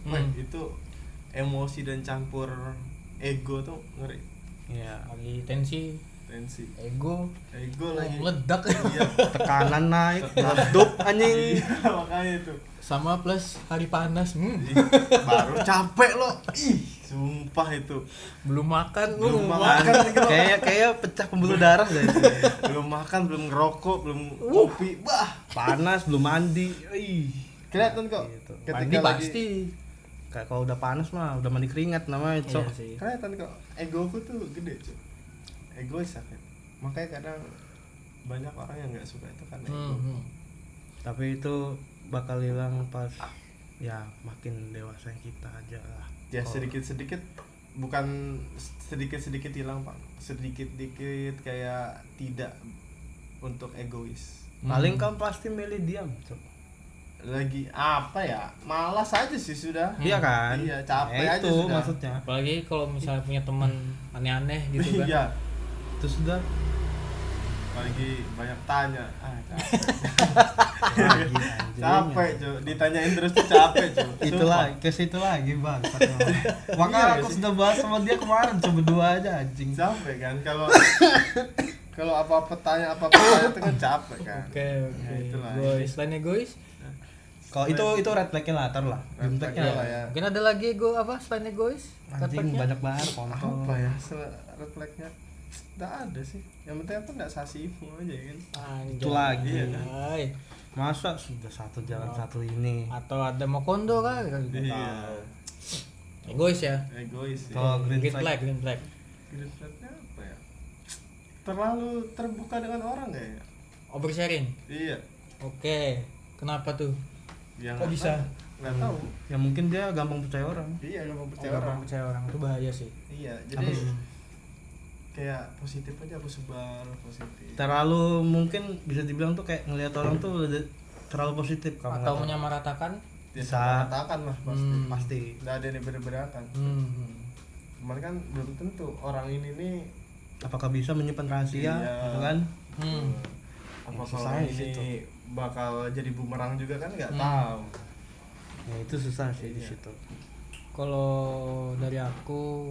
weh, itu emosi dan campur ego tuh ngeri. Iya. Lagi tensi, ego lagi meledak. iya. Tekanan naik, meledup anjing. Iya, makanya itu Sama plus hari panas. baru capek lo, sumpah itu Belum makan, belum makan gitu. Kayak pecah pembuluh darah deh. Belum makan, belum ngerokok, belum kopi, Panas, belum mandi. Ih. kelihatan kok Gitu. mandi pasti. Kayak kalau udah panas mah udah mandi keringat namanya, Cok. Iya sih. kelihatan kok egoku tuh gede cuy, egois aku. Makanya kadang banyak orang yang nggak suka itu karena ego. Tapi itu bakal hilang pas ya makin dewasa kita aja lah. Ya sedikit-sedikit, bukan sedikit-sedikit hilang pak, sedikit-dikit kayak tidak untuk egois. Paling kamu pasti milih diam, Cok. Lagi apa ya, malas aja sih sudah. Iya kan? Iya, capek Ya aja itu sudah. maksudnya. Apalagi kalau misalnya punya teman aneh-aneh gitu kan. Iya, Itu sudah lagi banyak tanya, capek. lagi anjing. Capek cuy, ditanyain terus tuh capek cuy. Itulah ke situ lagi, Bang. Makanya aku sudah bahas sama dia kemarin coba dua aja anjing. Capek kan kalau kalau apa-apa tanya itu kan capek kan. Oke. Ya, itulah. Egois, selain egois, Kalau itu red flag-nya lah, tar lah. Green Red flag-nya flag lah ya. mungkin ada lagi ego apa selain egois? Red anjing flag-nya? banyak banget kontol. Apa ya? Red flag-nya nggak ada sih. Yang penting aku nggak sasimu aja kan. Anjay. Itu lagi. Iya kan? Ay. Masa sudah satu jalan satu ini. Atau ada mau kondo kan? Iya. Egois ya. Egois ya. Kalau green Green flag, flag, green flag. Green flag-nya apa ya? Terlalu terbuka dengan orang kayaknya. Oversharing. Iya. Oke. Kenapa tuh? Yang Kok bisa? Nggak tahu. ya mungkin dia gampang percaya orang. Iya, nggak mau percaya Orang orang. percaya orang itu bahaya sih. Iya, jadi kayak positif aja aku sebar positif. Terlalu mungkin bisa dibilang tuh kayak ngelihat orang tuh udah terlalu positif kamu. Atau menyamaratakan. Bisa katakan lah pasti. Pasti. Nggak ada yang dibener-benerkan. Cuman kan belum tentu orang ini nih Apakah bisa menyimpan rahasia, Iya. gitu kan? apa susah kalau di situ. ini bakal jadi bumerang juga kan nggak Hmm. tahu. Ya itu susah sih di Iya. situ. Kalau dari aku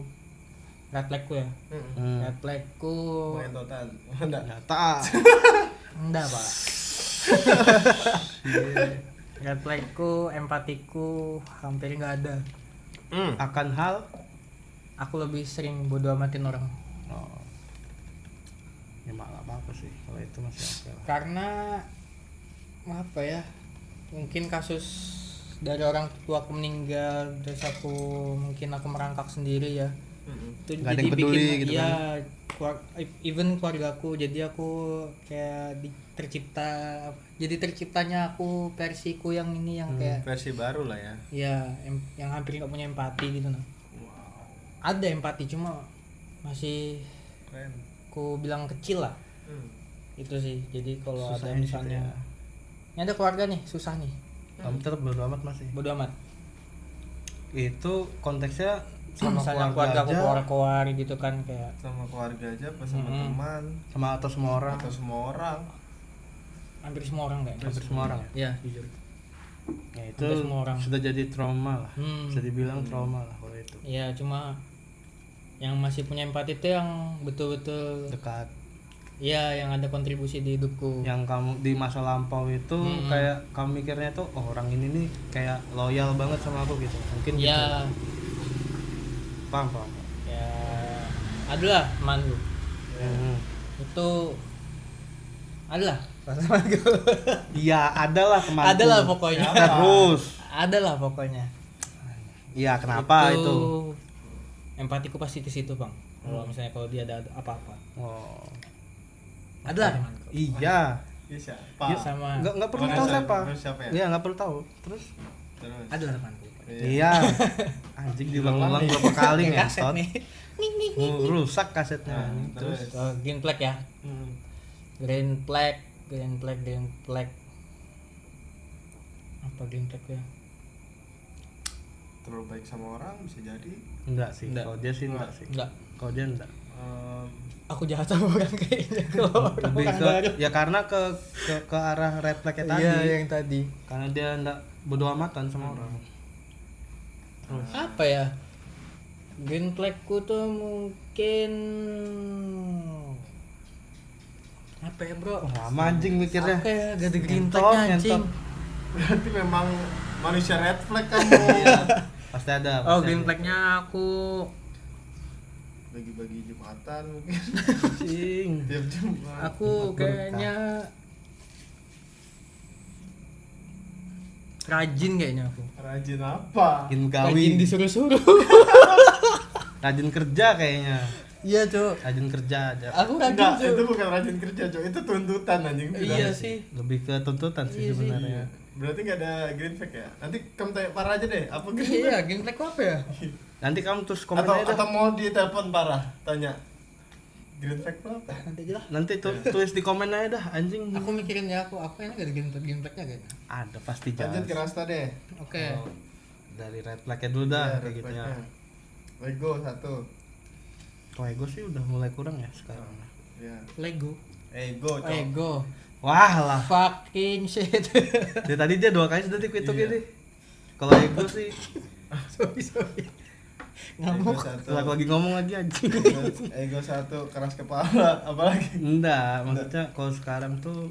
red flagku ya. Red flagku Main total. Enggak. Nyata. enggak, Pak. Red flagku, empatiku hampir nggak ada. Akan hal Aku lebih sering bodo amatin orang. oh. Ya malah apa sih kalau itu masih oke lah. Karena apa ya? Mungkin kasus dari orang tua aku meninggal, terus aku merangkak sendiri ya. Itu Nggak ada yang peduli gitu ya, kan? even keluargaku, jadi aku kayak jadi terciptanya aku versiku yang ini yang kayak Versi baru lah ya. ya yang hampir nggak punya empati gitu nah. Ada empati cuma masih Keren. aku bilang kecil lah. Itu sih. Jadi kalau ada Susahnya di situ misalnya ya. ini ada keluarga nih susah nih, Kamu tetap bodo amat masih. bodo amat. Itu konteksnya sama Misalnya keluarga keluarga aku aja, keluar gitu kan kayak Sama keluarga aja apa sama teman sama atau semua orang. atau semua orang. hampir semua orang kayak. Hampir semua orang ya. Ya jujur. Ya itu Hampir semua orang. sudah jadi trauma lah. Bisa dibilang Hmm. trauma lah kalau itu. Ya cuma yang masih punya empati itu yang betul-betul Dekat. ya yang ada kontribusi di hidupku. Yang kamu di masa lampau itu kayak kamu mikirnya tuh oh orang ini nih kayak loyal banget sama aku gitu. Mungkin gitu. Ya Paham. ya adalah temanku. Itu adalah Iya, adalah temanku. adalah pokoknya. Terus. Adalah pokoknya. Iya, kenapa itu? Empatiku pasti di situ, Bang. Kalau misalnya kalau dia ada apa-apa. Oh. Ada. Iya. Iya siapa? Iya, Sama Nggak perlu Mana tahu siapa? siapa. Terus siapa ya? Iya, nggak perlu tahu. Terus Terus. ada temanku. iya. Anjing diulang-ulang berapa kali Kayak kaset ngentot. nih. Rusak kasetnya. Nah, Terus terus. Green flag ya. Hmm. Green flag. Apa green flag ya? Terlalu baik sama orang bisa jadi. enggak sih. Enggak. Kalau dia sih enggak sih. Enggak. Kalau dia enggak. Aku jahat sama orang kayaknya kalau Lebih orang ke baru. ya karena ke arah red flag-nya tadi. Iya, yang tadi. Karena dia enggak bodo amatan sama orang. Terus Apa ya? Green flagku tuh mungkin apa ya, Bro? lama anjing mikirnya. Apa ya? Gak ada green Ngentot, flagnya anjing. ngentot. Berarti memang manusia red flag kamu. Pasti ada. Oh, pasti green ada. flagnya aku Bagi-bagi Jumatan mungkin. Anjing. Tiap Jumat. aku kayaknya rajin kayaknya aku. Rajin apa? Rajin Rajin gawi. disuruh-suruh. Rajin kerja kayaknya. Iya, Cuk. Rajin kerja aja. Aku rajin, Enggak, Cuk. itu bukan rajin kerja, Cok. Itu tuntutan anjing. Iya sih. Lebih ke tuntutan sih Iya sih. sebenarnya. Berarti nggak ada green flag ya? Nanti kamu tanya Parah aja deh, apa green flag? Iya, green flag apa ya? Nanti kamu terus komen Atau, aja dah. atau mau ditelepon Parah, tanya green flag itu apa? Nanti aja lah. Nanti tulis di komen aja dah anjing. Aku mikirin ya aku enak gak ada green flagnya kayaknya. Ada pasti Lanjut jelas. ke Rasta deh. Oke. Oh, dari red flag-nya dulu dah Iya, kayak red gitu ya. flag-nya. Lego satu. Kalau ego sih udah mulai kurang ya sekarang. Ya. Lego. Ego, Cok. Ego. Wah lah. Fucking shit. Dari tadi dia 2 kali sudah dikutuk Iya. ini. Kalau ego sih sorry. Ego Ngamuk. satu. setelah aku lagi ngomong lagi anjing. Ego satu, keras kepala, apalagi? Enggak, maksudnya kalau sekarang tuh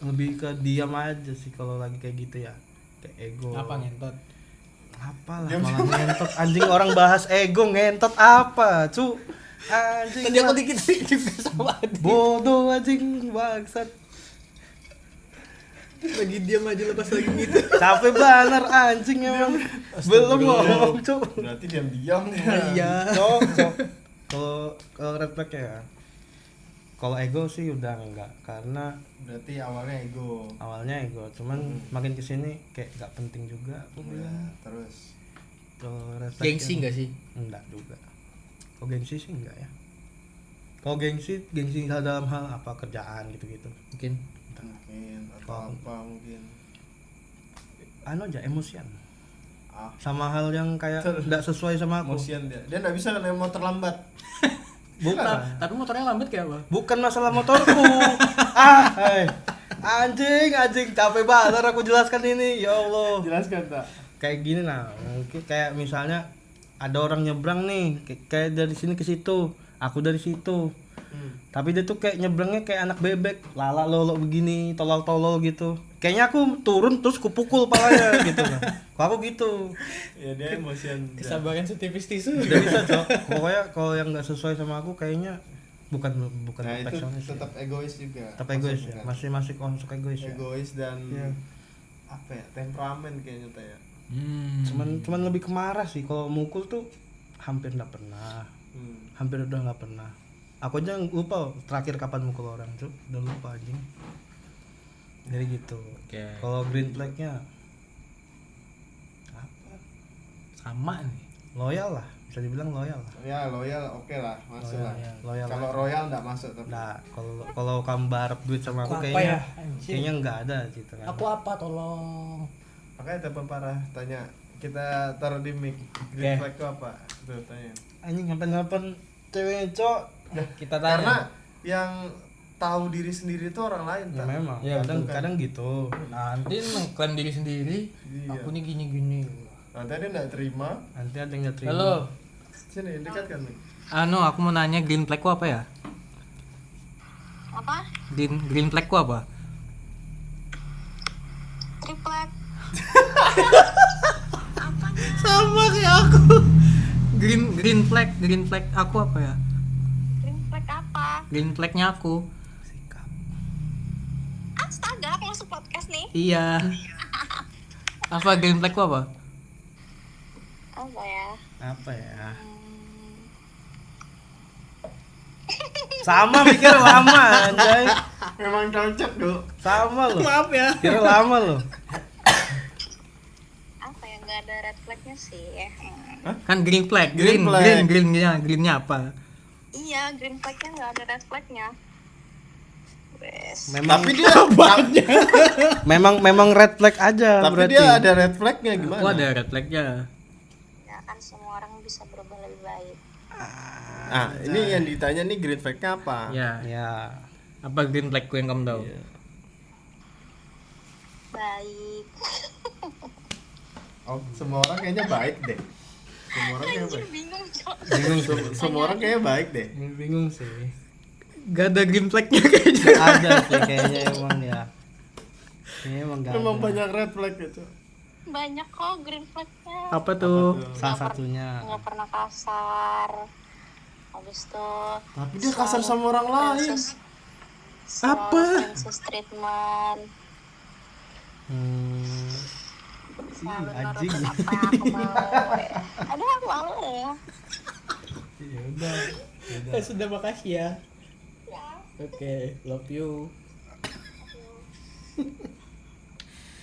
lebih ke diam aja sih kalau lagi kayak gitu ya. Kayak ego. Apa ngentot? Apalah Diam. malah ngentot anjing orang bahas ego ngentot apa, cu. Anjing. Tadi aku dikit juga sama Adi. bodoh anjing bangsat. Lagi diam aja lepas lagi gitu. Capek banget anjing emang. Belum ngomong, cu. Berarti diam-diam nih. Iya. Cok. Kalau red flag ya. Kalau ego sih udah enggak karena Berarti awalnya ego. awalnya ego, cuman makin kesini kayak gak penting juga aku Ya, bilang. terus Kalau red flag Gengsi yang- enggak sih? Enggak juga. Kalau gengsi sih enggak ya. Kalau gengsi dalam hal apa kerjaan gitu-gitu. Mungkin. mungkin atau Kalau- apa mungkin. Anu aja emosian. Ah, Sama hal yang kayak enggak sesuai sama aku. emosian dia. Dia nggak bisa naik motor lambat. Bukan. Tapi motornya lambat kayak apa? Bukan masalah motorku. Hei. Anjing, capek banget aku jelaskan ini. Ya Allah. Jelaskan tak? Kayak gini nah, mungkin kayak misalnya ada orang nyebrang nih, kayak dari sini ke situ, aku dari situ. Tapi dia tuh kayak nyebrangnya kayak anak bebek, lala lolo begini, tolol-tolol gitu. Kayaknya aku turun terus kupukul palanya gitu nah. Kalau aku gitu. Ya dia emosian. Kesabaran setipis tisu. Udah bisa, Cok. Pokoknya kalau yang enggak sesuai sama aku kayaknya bukan Nah itu perfeksionis ya. tetap egois juga. Tetap egois ya. Maksudnya. Masih masuk egois ya. Egois dan Iya. apa ya? Temperamen kayaknya tuh ya. Cuman lebih kemarah sih. Kalau mukul tuh hampir enggak pernah. Hampir udah nggak pernah. Aku aja lupa terakhir kapan mukul orang, Cuk. Udah lupa anjing. Jadi gitu. Oke. Kalau green flag-nya apa? Sama nih. Loyal lah, bisa dibilang loyal lah. Ya loyal oke lah, masuk lah. Loyal. Kalau royal nggak masuk tapi. Nah, kalau kamu berharap duit sama aku Aku apa kayaknya ya, anjing? kayaknya nggak ada gitu kan. Aku apa tolong? Makanya telepon Parah tanya kita taruh di mic green Oke. flag itu apa? Tuh tanya. Anjing ngapain cewek, Cok. Kita Karena tanya. yang tahu diri sendiri itu orang lain Ya tak? memang, Ya, kadang betul kan? kadang gitu. Nanti mengklaim diri sendiri. Iya. Aku nih gini-gini. Nanti dia nggak terima. Nanti ada yang nggak terima. Halo. Sini dekatkan mic. Aku mau nanya green flag ku apa ya? Apa? Green flag ku apa? Triplek. Sama kayak aku. Green flag aku apa ya? Triplek apa? Green flagnya aku. Sikap. Astaga, aku masuk podcast nih. Iya. Apa green flag ku apa? Apa ya? Apa ya? Sama mikir lama anjay. Memang cocok, Dok. Sama lo. Maaf ya. Kira lama lo. Apa ya, nggak ada red flagnya sih ya. Kan green flag. Green flag. Greennya apa? Iya, green flagnya nggak ada red flagnya. Wes. Memang Tapi dia memang red flag aja tapi berarti. dia ada red flagnya gimana? Oh, ada red flagnya. Ya kan semua orang bisa berubah lebih baik. Ah, ini yang ditanya nih green flagnya apa? Ya. Ya. Apa green flagku yang kamu tahu? Iya. Baik. Oh, semua orang kayaknya baik deh. Semua orang kayaknya baik. Bingung, Cok. Bingung sih. Semua orang kayaknya baik deh. Bingung sih. Gak ada green flagnya kayaknya. Ada sih kayaknya emang ya. Kayaknya emang gak Memang ada. banyak red flag gitu. Banyak kok green flagnya. Apa tuh? Salah satunya. Nggak pernah kasar. Habis itu Tapi dia kasar sama orang lain. Apa? Princess treatment. Selalu anjing. nurut apa yang aku mau ya. Aduh, aku malu ya. Ya udah. Sudah, makasih ya. Ya. Oke, love you.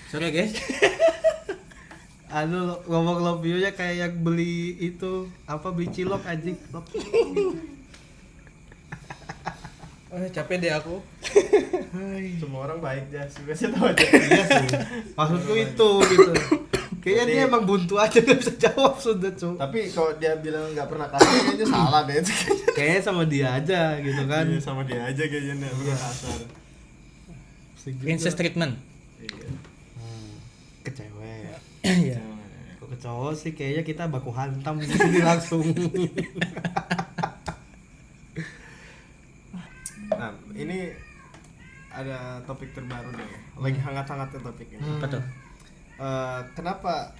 Sorry guys. Aduh, ngomong love you nya kayak yang beli itu apa beli cilok anjing. Love you gitu. Capek deh aku. Semua orang baik aja, sih tahu aja. Iya sih. Maksudku itu gitu. Kayaknya dia emang buntu aja gak bisa jawab sudah, Cuk. Tapi kalau dia bilang nggak pernah kasar kayaknya salah deh. Kayaknya sama dia aja gitu kan. Iya, sama dia aja kayaknya nggak pernah kasar. Princess treatment. Iya. Ke cewek. Iya. Kok ke cowok sih kayaknya kita baku hantam di sini langsung. Nah, ini ada topik terbaru nih. Lagi hangat-hangatnya topik ini. Apa tuh? Kenapa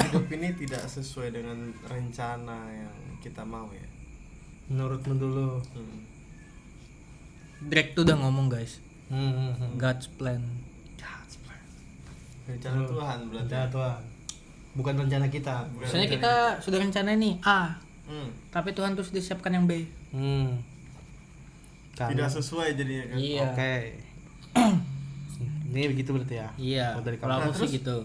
hidup ini tidak sesuai dengan rencana yang kita mau ya? Menurutmu dulu. Drake tuh udah ngomong guys. Hmm. God's plan. Rencana Tuhan berarti. Rencana Tuhan. Bukan rencana kita. Bukan Misalnya rencana kita sudah rencana nih A, Hmm. tapi Tuhan terus disiapkan yang B. Tidak sesuai jadinya kan. Iya. Oke. Ini begitu berarti ya. Iya. Oh, dari Kalau kamu. aku Nah, sih terus? gitu.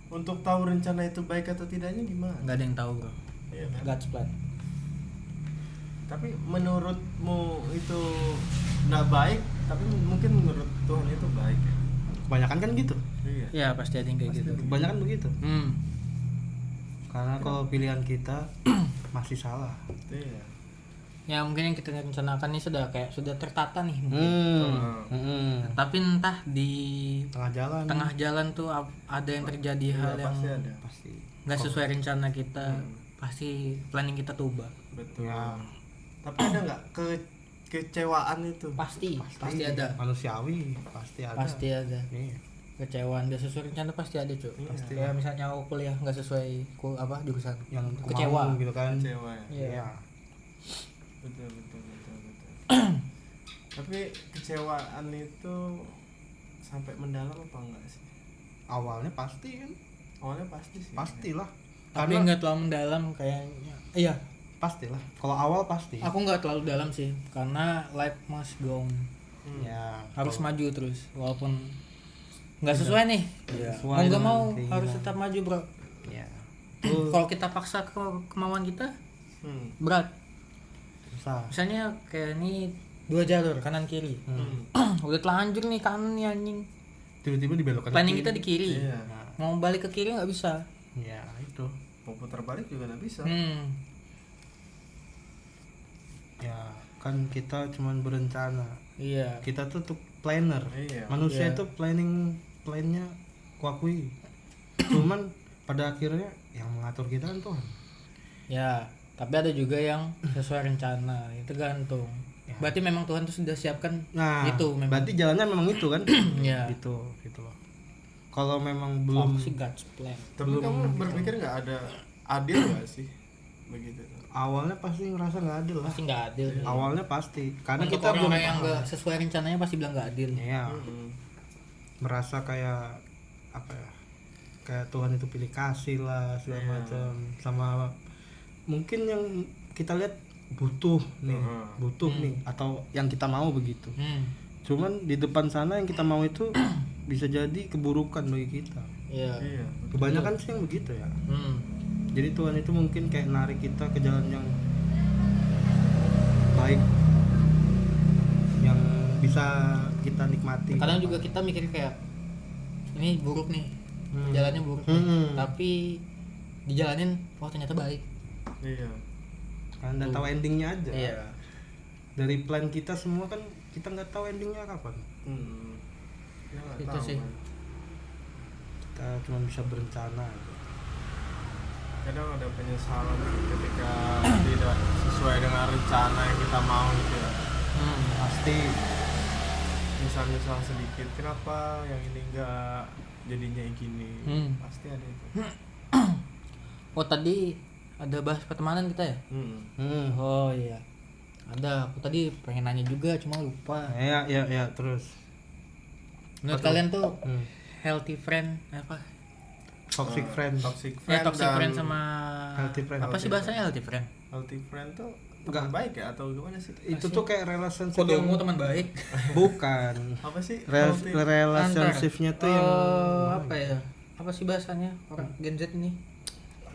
Untuk tahu rencana itu baik atau tidaknya gimana? Nggak ada yang tahu bro. Iya kan? God's plan. Tapi menurutmu itu nggak baik, tapi mungkin menurut Tuhan itu baik ya. Kebanyakan kan gitu. Iya. Ya pasti ada yang kayak gitu. Kebanyakan begitu. Karena Iya. kalau pilihan kita masih salah. Iya. Ya mungkin yang kita rencanakan ini sudah tertata nih. Tapi entah di Tengah jalan. tengah jalan tuh ada yang terjadi hal Iya, yang pasti ada. Pasti. nggak sesuai rencana kita. Pasti planning kita tuh ubah. Betul. Ya. Tapi ada nggak kecewaan itu? Pasti ada. Manusiawi pasti ada. Pasti ada. Iya. Kecewaan nggak sesuai rencana pasti ada cuy. Pasti. Kayak misalnya aku kuliah nggak sesuai jurusan. Yang Kecewa. kumau gitu kan. Kecewa ya. Iya. Betul. Tapi kecewaan itu sampai mendalam apa enggak sih? Awalnya pasti kan. Awalnya pasti sih. Pastilah. Tapi Karena nggak terlalu mendalam kayaknya. Iya. pastilah. Kalau awal pasti. Aku nggak terlalu dalam sih, karena life must go on. Ya. Harus maju terus, walaupun nggak sesuai nih. Sesuai Mau nggak dengan mau keinginan. harus tetap maju bro. Ya. Kalau kita paksa kemauan kita berat. Susah. Misalnya kayak ini 2 jalur kanan kiri. Udah telanjur nih kanan nih anjing. Tiba-tiba dibelokkan. Planning ke kita di kiri. Iya. Mau balik ke kiri nggak bisa. Ya itu. Mau putar balik juga nggak bisa. Ya kan kita cuman berencana. Iya. Kita tuh planner. Iya. Manusia Iya. itu plannya kuakui. Cuman pada akhirnya yang mengatur kita kan Tuhan. Ya, tapi ada juga yang sesuai rencana, itu tergantung. Ya. Berarti memang Tuhan tuh sudah siapkan Nah, itu memang. berarti jalannya memang itu kan? Iya. gitu loh. Kalau memang Belum belum sih God's plan. Tapi kamu berpikir nggak ada adil nggak sih begitu? awalnya pasti ngerasa nggak adil lah. Pasti nggak adil. Awalnya pasti karena Untuk kita belum orang yang nggak sesuai rencananya pasti bilang nggak adil. Iya. Merasa kayak apa ya? Kayak Tuhan itu pilih kasih lah segala macam. Sama mungkin yang kita lihat butuh nih, butuh Hmm. nih, atau yang kita mau begitu. Hmm. Cuman di depan sana yang kita mau itu bisa jadi keburukan bagi kita. Iya. Iya. Kebanyakan sih yang begitu ya. Hmm. Jadi Tuhan itu mungkin kayak narik kita ke jalan yang baik, yang bisa kita nikmati. Kadang juga kita mikir kayak ini buruk nih, Hmm. jalannya buruk nih. Hmm. Tapi dijalanin, oh ternyata baik. Iya. Anda tahu endingnya aja. Iya. Dari plan kita semua kan kita nggak tahu endingnya kapan. Ya, nggak Itu tahu sih. kan. Kita cuma bisa berencana aja. Kadang ada penyesalan ketika tidak sesuai dengan rencana yang kita mau gitu ya. Pasti. Misal sedikit, kenapa yang ini enggak jadinya gini? Pasti ada itu. Oh tadi ada bahas pertemanan kita ya? Oh iya. Ada. Aku tadi pengen nanya juga cuma lupa. Ya terus. Menurut Apa tuh? kalian tuh Hmm. healthy friend apa? Toxic friend. Toxic Ya friend toxic dan friend sama healthy friend. apa sih bahasanya healthy friend? healthy friend tuh Enggak. teman baik ya atau gimana sih? Itu tuh kayak relationship Kok yang kamu teman baik? bukan. Apa sih? Rel- Healthy- relationship-nya tuh yang apa ya? Apa sih bahasanya orang Gen Z ini?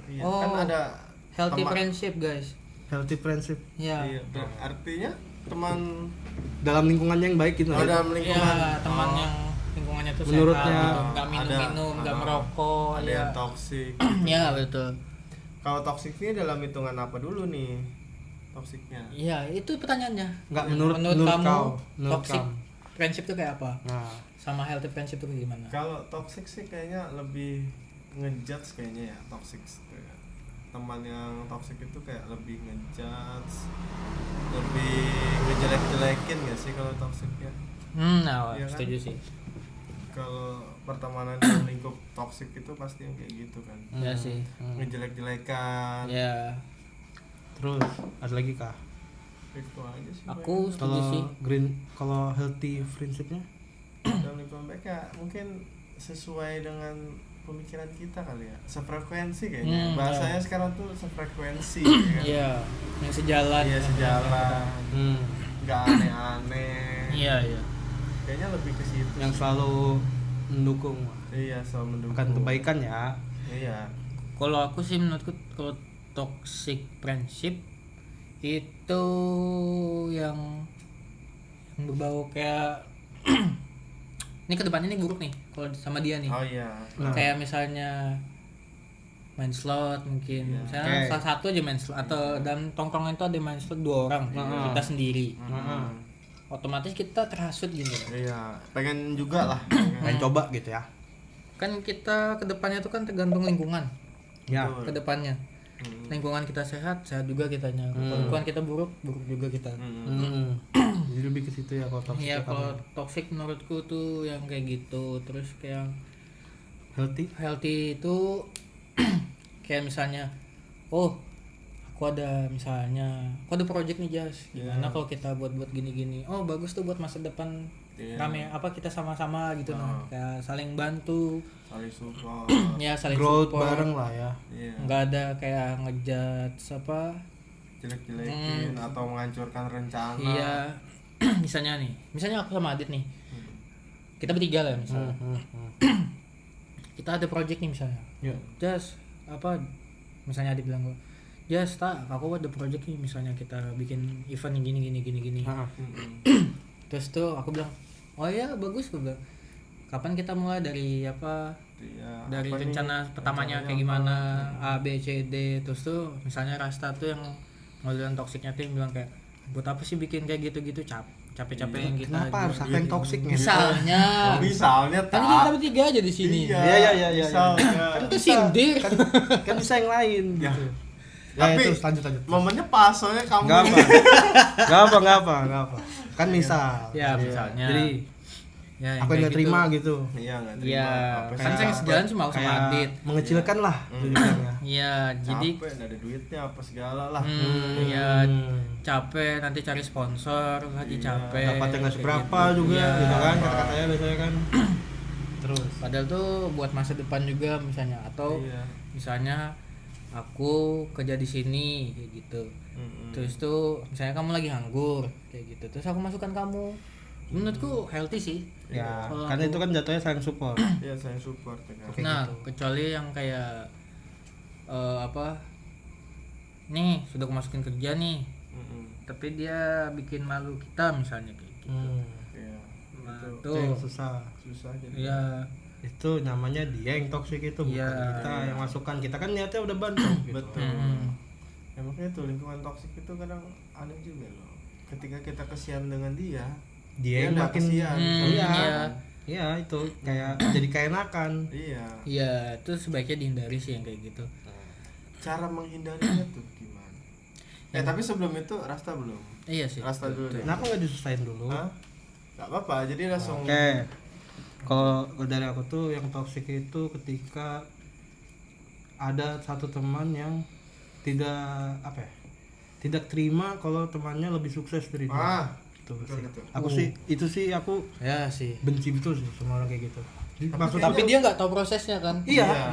Iya, Oh, kan ada Healthy teman- friendship guys. healthy friendship Ya. Iya, artinya teman dalam lingkungan yang baik gitu. dalam lingkungan. Iya, teman Oh, yang lingkungannya tuh Menurutnya sehat, gitu. Nggak ada- minum-minum, nggak merokok, ada ya. yang toxic. Ya betul. Kalau toxic ini dalam hitungan apa dulu nih? Toksiknya. Iya, itu pertanyaannya. Enggak menurut kamu kau, menurut toxic kamu. friendship tuh kayak apa? Nah, Sama healthy friendship tuh gimana? Kalau toxic sih kayaknya lebih ngejudge kayaknya ya toxic itu ya. Teman yang toxic itu kayak lebih ngejudge, lebih ngejelek-jelekin gak sih kalau toksiknya? Nah, Iya kan? setuju sih. Kalau pertemanan dalam lingkup toxic itu pasti yang kayak gitu kan. Ya sih. Ngejelek-jelekan. Ya, terus ada lagi kah? Itu aja sih. aku setuju Kalau sih. kalau healthy friendshipnya? dalam lingkungan baik ya mungkin sesuai dengan pemikiran kita kali ya, sefrekuensi kayaknya. Bahasanya sekarang tuh sefrekuensi ya kan? Iya, yang sejalan. Iya, sejalan. Nggak aneh-aneh. Iya, iya. Kayaknya lebih ke situ. Yang selalu mendukung Iya, selalu mendukung. akan kebaikan ya. Iya. Kalau aku sih menurutku kalau toxic friendship itu yang berbau kayak ini kedepannya ini buruk nih kalau sama dia nih. Oh iya. Nah. Kayak misalnya main slot mungkin. Iya. Misalnya Oke. salah satu aja main slot atau dalam tongkrongan itu ada main slot 2 orang, Iya. kita sendiri. Otomatis kita terhasut gitu. Iya, pengen juga lah. Pengen coba gitu ya. Kan kita kedepannya itu kan tergantung lingkungan. Ya. Betul. Kedepannya lingkungan kita sehat juga kitanya. Kalau lingkungan kita buruk juga kita. Jadi lebih ke situ ya kalau toxic. Iya, ya, kalau kamu. toxic menurutku tuh yang kayak gitu. Terus kayak Healthy. healthy itu kayak misalnya, oh aku ada project nih Jas. Gimana kalau kita buat gini-gini? Oh bagus tuh buat masa depan rame. Apa kita sama-sama gitu nah. Kayak saling bantu. Saling support. Ya saling Growth support. bareng lah ya. Iya. Nggak ada kayak ngejudge apa. Jelek-jelekin atau menghancurkan rencana. Iya. misalnya aku sama Adit nih. Kita bertiga lah misalnya. Kita ada project nih misalnya. Ya. Jas apa misalnya Adit bilang gue, Jas aku ada project nih misalnya kita bikin event yang gini. Terus tuh aku bilang, oh iya bagus, gue bilang, kapan kita mulai dari apa, Iya, dari apa nih? rencana pertamanya Rencananya kayak gimana, A B C D. Terus tuh misalnya Rasta tuh yang modelan toksiknya tuh yang bilang kayak, buat apa sih bikin kayak gitu-gitu, capek-capek yang kita Kenapa harus aku yang toxic nih? misalnya Misalnya kan kita bertiga aja di sini. Iya. Misalnya. Kan itu sindir. Kan bisa yang lain Ya. gitu. Tapi terus lanjut. momennya pas soalnya kamu. Enggak apa. Kan misal. Ya misalnya. Jadi ya, aku yang nggak terima gitu. Iya, enggak terima. Iya, Apa kan sih? saya sejalan cuma aku sama Kayak Adit. mengecilkan lah tujuannya. Iya, jadi Capek, nggak ada duitnya apa segala lah. iya capek nanti cari sponsor lagi capek. Dapat yang nggak kayak seberapa gitu. juga Iya. gitu kan kata-katanya biasanya kan. Terus Padahal tuh buat masa depan juga misalnya atau Iya. misalnya aku kerja di sini kayak gitu. Terus tuh misalnya kamu lagi nganggur kayak gitu, terus aku masukkan kamu. Menurutku healthy sih. Ya, Kalau karena aku- itu kan jatuhnya saling support. Iya, saya support ya kan. Kayak Nah, gitu. kecuali yang kayak apa? Nih, sudah aku masukin kerja nih, tapi dia bikin malu kita misalnya kayak gitu. Iya. Nah, Itu Itu yang tuh. susah. susah jadi. Iya. Itu namanya dia yang toksik itu, bukan Iya. kita yang masukkan. Kita kan niatnya udah bantu gitu. Betul. Hmm. Ya makanya tuh lingkungan toksik itu kadang aneh juga loh. Ketika kita kesian dengan dia Dia yang nggak makin kesian. iya. Iya. Iya, itu kayak jadi keenakan. Iya. Iya, itu sebaiknya dihindari sih yang kayak gitu. Cara menghindarinya tuh gimana? Tapi sebelum itu Rasta belum. Iya sih. Rasta dulu deh. Kenapa nggak diselesain dulu? Hah? Gak apa-apa, jadi langsung. Oke. Kalau dari aku tuh yang toksik itu ketika ada satu teman yang tidak apa ya? Tidak terima kalau temannya lebih sukses dari dia. Ah, Itu betul, sih. betul. Aku sih itu sih aku Ya sih. benci betul sih sama orang kayak gitu. Maksud Tapi dia nggak tahu prosesnya kan? iya. Iya.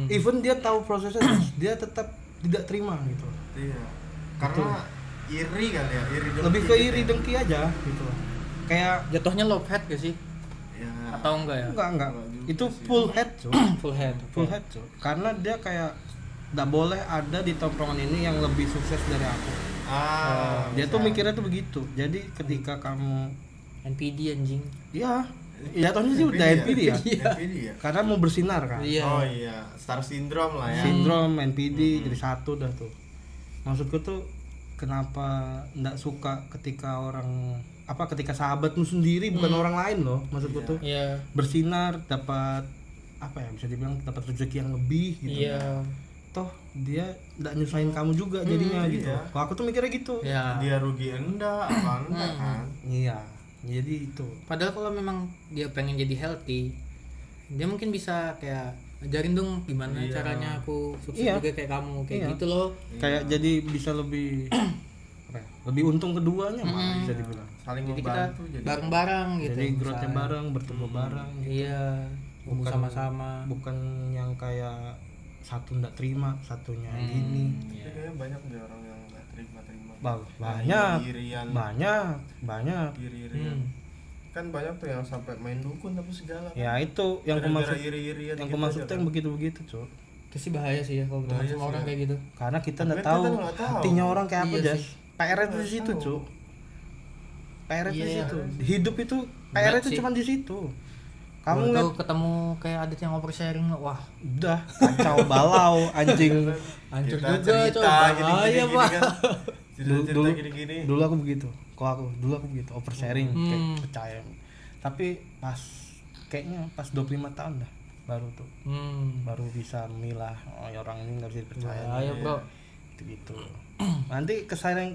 Even dia tahu prosesnya, dia tetap tidak terima gitu. Iya. Karena iri kan ya, iri dengki Lebih ke gitu iri ya. dengki aja gitu. Kayak Jatuhnya love hate gak sih? Ya. Atau enggak ya? enggak. Enggak juga Itu sih. full head, Cuk. Full head. Full head, Cuk. Karena dia kayak nggak boleh ada di tongkrongan ini yang lebih sukses dari aku. Dia tuh mikirnya tuh begitu. Jadi ketika kamu NPD anjing. ya jatuhnya sih udah NPD ya. NPD ya. Karena mau bersinar kan. Iya. Oh iya, star syndrome lah ya. Sindrom NPD jadi satu dah tuh. Maksudku tuh kenapa nggak suka ketika orang ketika sahabatmu sendiri bukan orang lain loh. Maksudku tuh Iya. bersinar, dapat apa ya, bisa dibilang dapat rezeki yang lebih gitu. Iya. Toh dia nggak nyusahin kamu juga jadinya iya. gitu. Kalau aku tuh mikirnya gitu. Ya. Dia rugi enggak apa enggak kan? Iya. Jadi itu. Padahal kalau memang dia pengen jadi healthy, dia mungkin bisa kayak ajarin dong gimana Iya. caranya aku sukses Iya. juga kayak kamu kayak Iya. gitu loh. Kayak jadi bisa lebih apa ya, lebih untung keduanya malah bisa dibilang. Saling Jadi kita membantu jadi. bareng-bareng gitu. Jadi growth-nya misalnya. bareng, bertumbuh bareng. Iya. Tumbuh Bukan- sama-sama. Bukan yang kayak satu ndak terima, satunya gini. Tapi kayaknya banyak deh orang yang nggak terima. Banyak. Iri-irian. Banyak. Iri-irian. Kan banyak tuh yang sampai main dukun tapi segala. Ya itu yang Gara-gara kumaksud iri-irian yang gitu kumaksud aja tuh yang begitu-begitu, Cuk. Itu sih bahaya sih ya kalau berteman Bahaya sama sih orang ya. kayak gitu. Karena kita Tapi nggak kita tahu nggak tahu. hatinya orang kayak apa, Iya Jas. sih. PR itu di Nggak situ, tahu. Cuk. PR itu di Iya. situ. Hidup itu PR Berat itu sih. cuma di situ. Kamu Kamu tuh ngeliat ketemu kayak ada yang oversharing, wah udah kacau balau anjing. hancur Kita juga cerita coba. gini-gini Pak. kan. Cerita Dulu- gini-gini. Dulu aku begitu. Dulu aku begitu, oversharing kayak Hmm. percaya. Tapi kayaknya pas 25 tahun dah baru tuh baru bisa memilah, oh ya orang ini nggak bisa dipercaya. Bahaya, Bro. Gitu. Nanti kesaring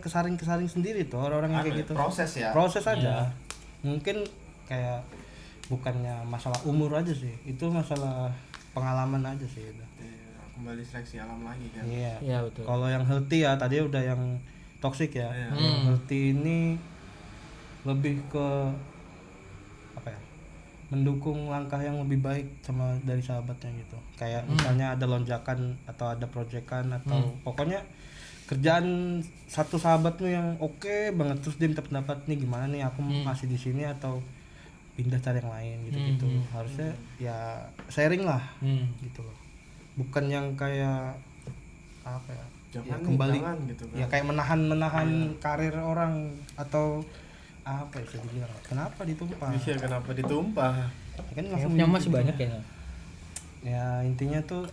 sendiri tuh orang-orang yang kayak gitu. Proses ya. Proses aja. Mungkin kayak bukannya masalah umur aja sih, itu masalah pengalaman aja sih udah. Iya, kembali seleksi alam lagi kan. Iya. Iya betul. Kalau yang healthy ya tadi udah yang toxic ya. Iya. Yang healthy ini lebih ke apa ya? Mendukung langkah yang lebih baik sama dari sahabatnya gitu. Kayak misalnya ada lonjakan atau ada proyekan atau pokoknya kerjaan satu sahabatmu yang oke banget, terus dia minta pendapat nih gimana nih aku masih di sini atau pindah cari yang lain gitu-gitu. Harusnya ya sharing lah gitu loh. Bukan yang kayak apa ya? Jangan Ya, nih, kembali jangan gitu kan. ya kayak menahan karir orang atau apa ya bisa dibilang, kenapa ditumpah Bisa kenapa ditumpah? ya kan langsung Kayaknya masih gitu. banyak kayaknya. Ya intinya tuh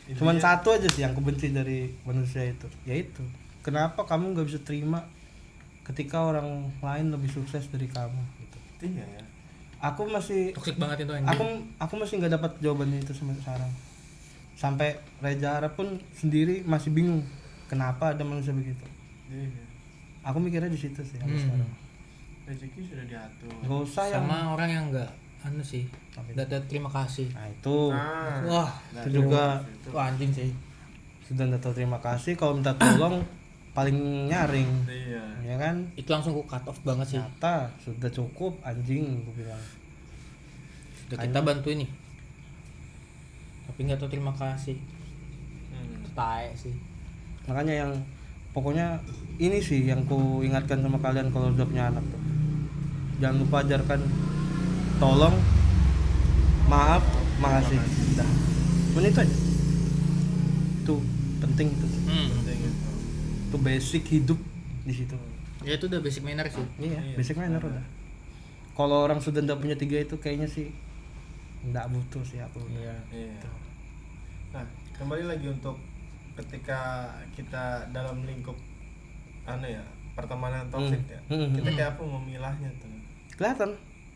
cuman satu aja sih yang aku benci dari manusia itu, yaitu kenapa kamu nggak bisa terima ketika orang lain lebih sukses dari kamu gitu. Iya ya. Aku masih Toxic banget itu anjing. aku masih nggak dapat jawabannya itu sampai sekarang. Sampai Reza Arab pun sendiri masih bingung kenapa ada manusia begitu. Iya. Aku mikirnya di situ sih sampai sekarang. Rezeki sudah diatur. Gak usah yang Sama orang yang enggak anu sih. Enggak ada terima kasih. nah itu Nah, Wah, itu juga wah anjing sih. sudah nggak tahu terima kasih, kalau minta tolong paling nyaring iya. ya kan. Itu langsung ku cut off banget sih. Nyata sudah cukup anjing aku bilang. Udah kita bantu ini. tapi nggak tahu terima kasih. Tai sih. Makanya yang pokoknya ini sih yang ku ingatkan sama kalian kalau udah punya anak tuh, jangan lupa ajarkan tolong, maaf, makasih. Udah, cuman itu aja, itu penting itu, Penting itu. itu basic hidup di situ. Ya itu udah basic manner sih. Iya, Iya, basic manner udah. Kalau orang sudah nggak punya 3 itu kayaknya sih nggak butuh sih aku. Iya. Iya. Nah, kembali lagi untuk ketika kita dalam lingkup pertemanan toksik ya. Kita kayak apa memilahnya tuh? Kelihatan,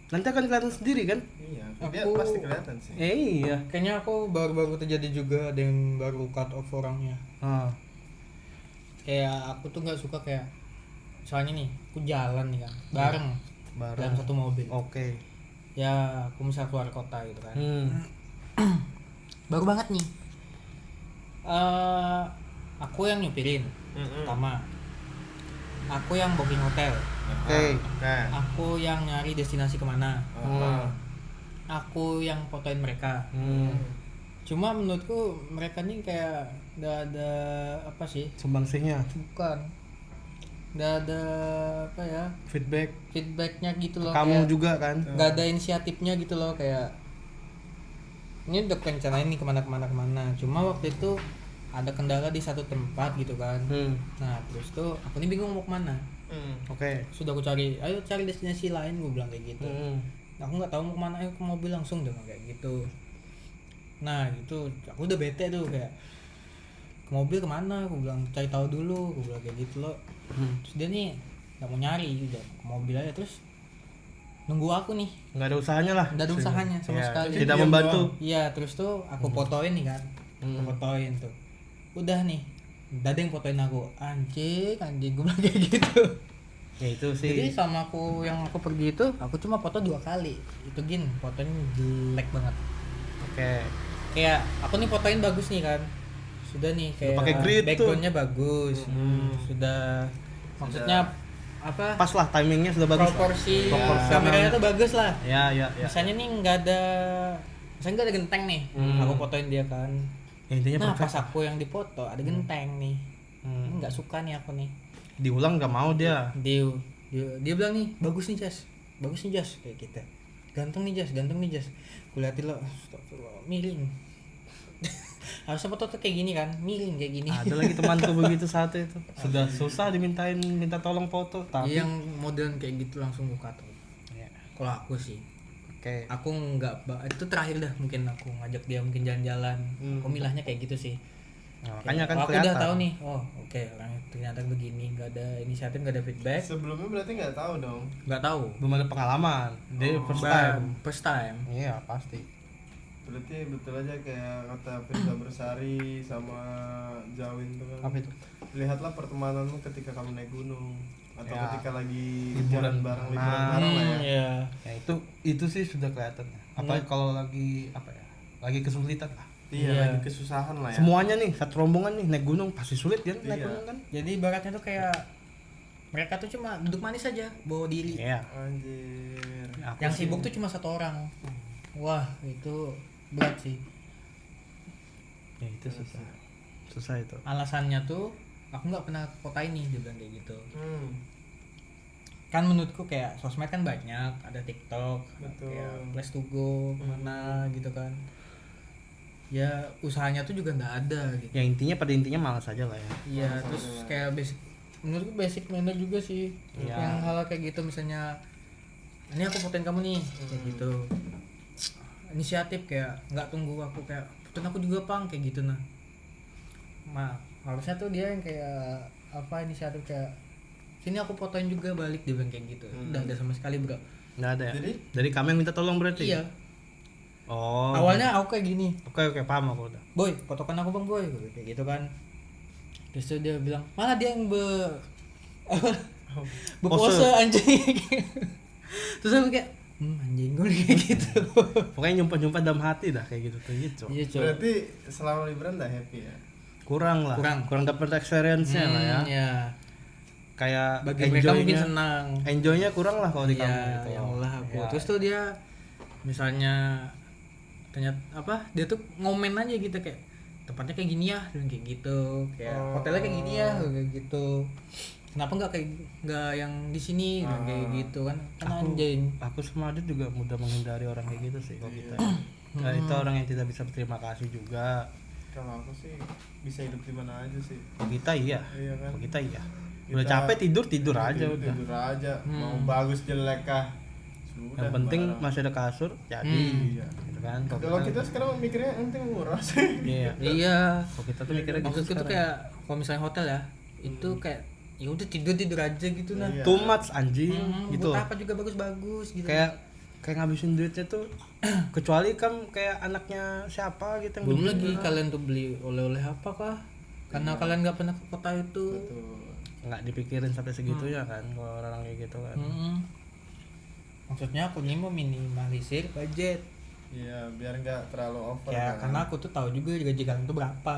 nanti akan kelihatan sendiri kan? Iya, dia Aku- pasti kelihatan sih. Iya. Kayaknya aku baru-baru terjadi juga ada yang baru cut off orangnya. Ah, Kayak aku tuh nggak suka kayak soalnya nih aku jalan nih kan bareng baru. dalam satu mobil. Oke. Ya aku misal keluar kota gitu kan. Baru banget nih. Aku yang nyupirin pertama. Aku yang booking hotel. Oke. Nah, Aku yang nyari destinasi kemana. Hmm. Aku yang fotoin mereka. Cuma menurutku mereka nih kayak nggak ada apa sih? Sumbangsihnya, Bukan. Nggak ada apa ya? Feedbacknya gitu loh. kamu kayak juga kan? nggak ada inisiatifnya gitu loh kayak ini udah rencanain nih kemana. Cuma waktu itu ada kendala di satu tempat gitu kan. Nah terus tuh aku nih bingung mau kemana. Oke. Sudah aku cari, ayo cari destinasi lain, gue bilang kayak gitu. Aku nggak tahu mau kemana, ayo ke mobil langsung dong kayak gitu. Nah gitu, aku udah bete tuh kayak ke mobil kemana, aku bilang cari tahu dulu, aku bilang kayak gitu loh. Terus dia nih nggak mau nyari, udah ke mobil aja terus nunggu aku nih, Nggak ada usahanya lah. nggak ada usahanya sama Ya, sekali. tidak Diam membantu. Iya terus tuh aku fotoin nih kan, aku fotoin tuh, udah nih, udah ada yang fotoin aku, anjing, gue bilang kayak gitu. Ya itu sih. Jadi sama aku yang aku pergi itu, aku cuma foto 2 kali. Itu gin, fotonya jelek banget. Oke. Kayak aku nih fotoin bagus nih kan. Sudah nih kayak pakai grid tuh. backgroundnya bagus. Sudah maksudnya apa? Pas lah timingnya sudah bagus. Proporsi Proporsi. kameranya tuh bagus lah. Ya. Misalnya nih nggak ada, misalnya nggak ada genteng nih. Aku fotoin dia kan. Ya, intinya Nah pas perfect. aku yang dipoto ada genteng nih. Nggak suka nih aku nih. Diulang nggak mau dia. Dia bilang nih bagus nih Jas kayak kita, ganteng nih Jas kuliatin lo, astagfirullah, miring. Harusnya foto tuh kayak gini kan, miring kayak gini. Ada lagi temanku begitu satu itu. Sudah susah minta tolong foto tapi Yang modern kayak gitu langsung buka tuh. Ya. Kalau aku sih, Oke. aku nggak itu terakhir dah mungkin aku ngajak dia mungkin jalan-jalan. Aku milahnya kayak gitu sih. Nah, makanya kan Kalau aku kelihatan. udah tahu nih, oh oke, orang ternyata begini, nggak ada inisiatif, nggak ada feedback, sebelumnya berarti nggak tahu dong. nggak tahu. Belum ada pengalaman. Dia first time. First time. Iya, pasti. Berarti betul aja kayak kata Firza Bersari sama Jawin tuh kan. Apa itu? Lihatlah pertemananmu ketika kamu naik gunung atau Ya. ketika lagi Liburan. jalan bareng Nah. liburan bareng lah ya. Iya. Ya itu sih sudah kelihatan. Apalagi kalau lagi lagi kesulitan lah. Iya, Iya. lagi kesusahan lah ya. Semuanya nih, satu rombongan nih naik gunung pasti sulit kan naik Iya. gunung kan? Jadi ibaratnya tuh kayak mereka tuh cuma duduk manis aja, bawa diri. Iya. Anjir. Yang sibuk tuh cuma 1 orang. Wah, itu berat sih. Ya itu susah. Susah itu. Alasannya tuh aku nggak pernah fotain nih, dia bilang kayak gitu. Kan menurutku kayak sosmed kan banyak, ada TikTok, Betul. kayak Place to Go, kemana gitu kan. Ya usahanya tuh juga nggak ada gitu. Ya intinya pada intinya malas aja lah ya. Iya, terus kayak basic, menurutku basic manner juga sih. Iya. Yang hal kayak gitu misalnya, ini aku fotoin kamu nih, kayak gitu. Inisiatif kayak nggak tunggu aku kayak fotoin aku juga pang kayak gitu nah. Harusnya tuh dia yang kayak apa inisiatif kayak sini aku fotoin juga balik, dia bilang kayak gitu. Udah ada sama sekali bro. Nggak ada ya. Jadi? Dari kamu yang minta tolong berarti? Iya. Oh. Awalnya aku kayak gini, Oke paham aku udah. boy fotokan aku bang boy, kayak gitu kan. Terus tuh dia bilang malah dia yang berpose anjing. Terus aku kayak anjing gue kayak gitu. Pokoknya nyumpa dalam hati dah kayak gitu tuh gitu. Iya coba. Berarti selama liburan udah happy ya. Kurang lah. Kurang dapat experience-nya lah ya. Ya. Kayak Bagi mereka mungkin enjoy-nya. senang. Enjoy-nya kurang lah kalau di kamu Iya, gitu. yang lah aku. Ya. Terus tuh dia misalnya ternyata apa dia tuh ngomen aja gitu kayak tempatnya kayak gini ya dan kayak gitu kayak hotelnya kayak gini ya kayak gitu kenapa nggak yang di sini dan kayak gitu kan anjing. Aku sama Adit juga mudah menghindari orang kayak gitu sih kalau kita. Nah, itu orang yang tidak bisa berterima kasih juga. Kalau aku sih bisa hidup di mana aja sih. Kalau kita iya. Iya kan? Kalau kita iya. Udah capek tidur aja udah. Tidur aja. Mau bagus jelek kah? Sudah. Yang penting barang. masih ada kasur jadi. Iya. Gitu kan. Kalau kita sekarang mikirnya yang penting murah sih. Iya. Iya Kalau kita tuh mikirnya gitu maksudku tuh sekarang. kayak kalau misalnya hotel ya itu kayak ya udah tidur aja gitu nah. Iya. Too much anjing gitu. Buat apa juga bagus gitu. Kayak ngabisin duitnya tuh kecuali kan kayak anaknya siapa gitu yang belum beli. lagi kalian tuh beli oleh-oleh apa kah? Karena kalian nggak pernah ke kota itu. Betul. nggak dipikirin sampai segitunya kan kalau orang kayak gitu kan. Maksudnya aku ini mau minimalisir budget. Iya, biar nggak terlalu over. Ya kan. karena aku tuh tahu juga gaji kalian tuh berapa.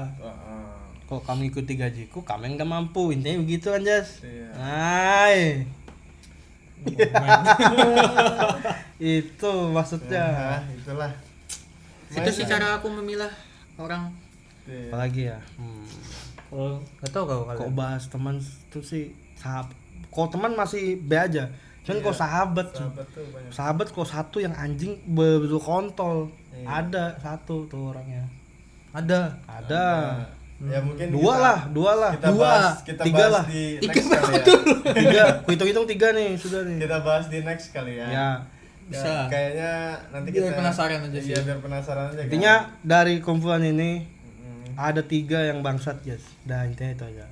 Kalau kamu ikuti gajiku, kamu yang nggak mampu, intinya begitu kan Jas. Iya. Hai. Itu maksudnya. Ya, itulah. Itu sih cara aku memilah orang. Iya. Apalagi ya. Kalau nggak tahu kalau Kok kalian. bahas teman itu sih sahabat. Kalau teman masih be aja. Cuman Iya, kalau sahabat, Sahabat tuh banyak. sahabat kalau satu yang anjing betul kontol. Iya. Ada satu tuh orangnya. Ada. Ada. Ya mungkin Dua lah. Kita Dua. bahas, kita Tiga bahas lah. di next kali ya. Tiga, ku hitung-hitung tiga nih, sudah nih. Kita bahas di next kali ya. Ya. Bisa. Kayaknya nanti Biar kita penasaran aja sih. Iya, biar penasaran aja. Intinya dari kumpulan ini Mm-mm. ada 3 yang bangsat, guys. Dah intinya itu aja.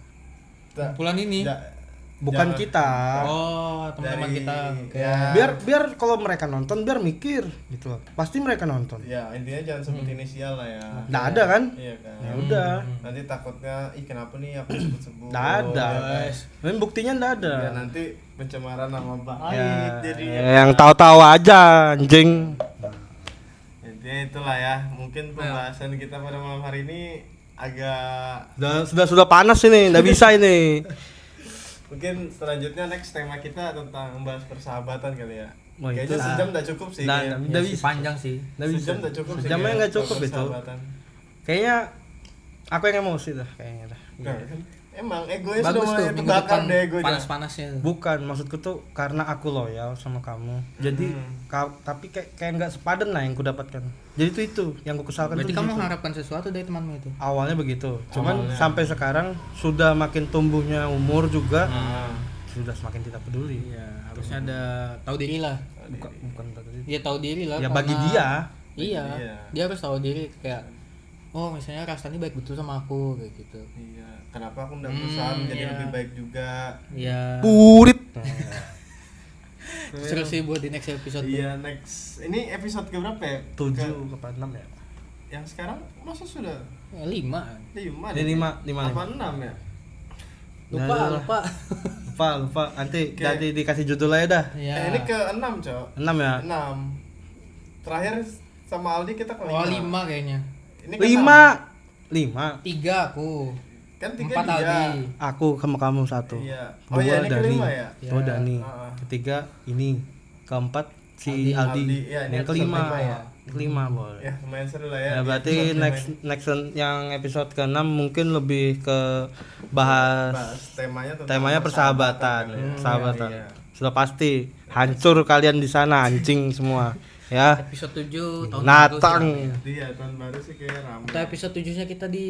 Ta- Pulang ini. ja- Bukan jangan- kita. Oh, teman-teman Dari- kita. ya. Biar kalau mereka nonton biar mikir gitu loh. Pasti mereka nonton. Ya, intinya jangan sebut inisial lah ya. Nggak ada kan? Iya kan. Ya udah. Nanti takutnya kenapa nih aku sebut-sebut. Nggak ada. Guys. Dan buktinya nggak ada. Ya nanti pencemaran nama baik Ya, jadi yang tahu-tahu aja anjing. intinya itulah ya. Mungkin pembahasan kita pada malam hari ini agak Sudah panas ini, nggak bisa ini. mungkin selanjutnya next tema kita tentang membahas persahabatan kali ya. Wah, Kayaknya itu- sejam udah cukup sih. Nah, kayaknya. Nggak Udah bisa. panjang sih. Nggak bisa. Sejam udah cukup sih. Sejamnya kayaknya nggak cukup untuk itu. persahabatan. Kayaknya aku yang emosi dah kayaknya dah. Nah, emang egois Bagus udah tuh mulai minggu terbakar depan deh egonya. panas-panasnya. Bukan, maksudku tuh karena aku loyal sama kamu. Jadi tapi kayak nggak sepadan lah yang ku dapatkan. Jadi itu yang ku kesalkan Berarti tuh kamu gitu. mengharapkan sesuatu dari temanmu itu. Awalnya begitu. Cuman Awalnya. sampai sekarang sudah makin tumbuhnya umur juga Ah. sudah semakin tidak peduli. Iya, harusnya ada tahu diri lah. Bukan tadi. Iya, tahu diri lah. Ya karena- bagi dia. Iya, Iya. dia harus tahu diri kayak oh misalnya Rastani baik betul sama aku kayak gitu. Iya, kenapa aku nggak berusaha menjadi iya. lebih baik juga? Iya. Purit. Seru sih buat di next episode. Iya, next. Ini episode ke berapa ya? 7 ke 6 ya. Yang sekarang masa sudah 5. 5? Ini 5 Apa 6 ya? Lupa, Nah, lupa. Lupa. Nanti Kayak- nanti dikasih judul aja dah. Iya. Ini ke 6, Cok. 6 ya. 6. Terakhir sama Aldi kita ke 5. Oh, 5 kayaknya. Ini ke 5. 5. 3 aku. 6. Kan 3 4 dia. Aldi. Aku sama kamu 1. Iya. Oh iya, ini Dani. kelima ya? Kedua Iya. Dani. Ah. Ketiga ini. Keempat si Aldi. Aldi. Iya, ini Yang episode kelima. 5 ya. Kelima boleh. Ya, lumayan seru lah ya. Ya berarti next yang episode ke-6 mungkin lebih ke bahas temanya tentang temanya persahabatan, kali ya. persahabatan. Iya. Sudah pasti hancur kalian di sana anjing semua. Ya. Episode 7 tahun Natang. baru sih. Iya, tahun baru sih kayak ramai. Atau episode 7-nya kita di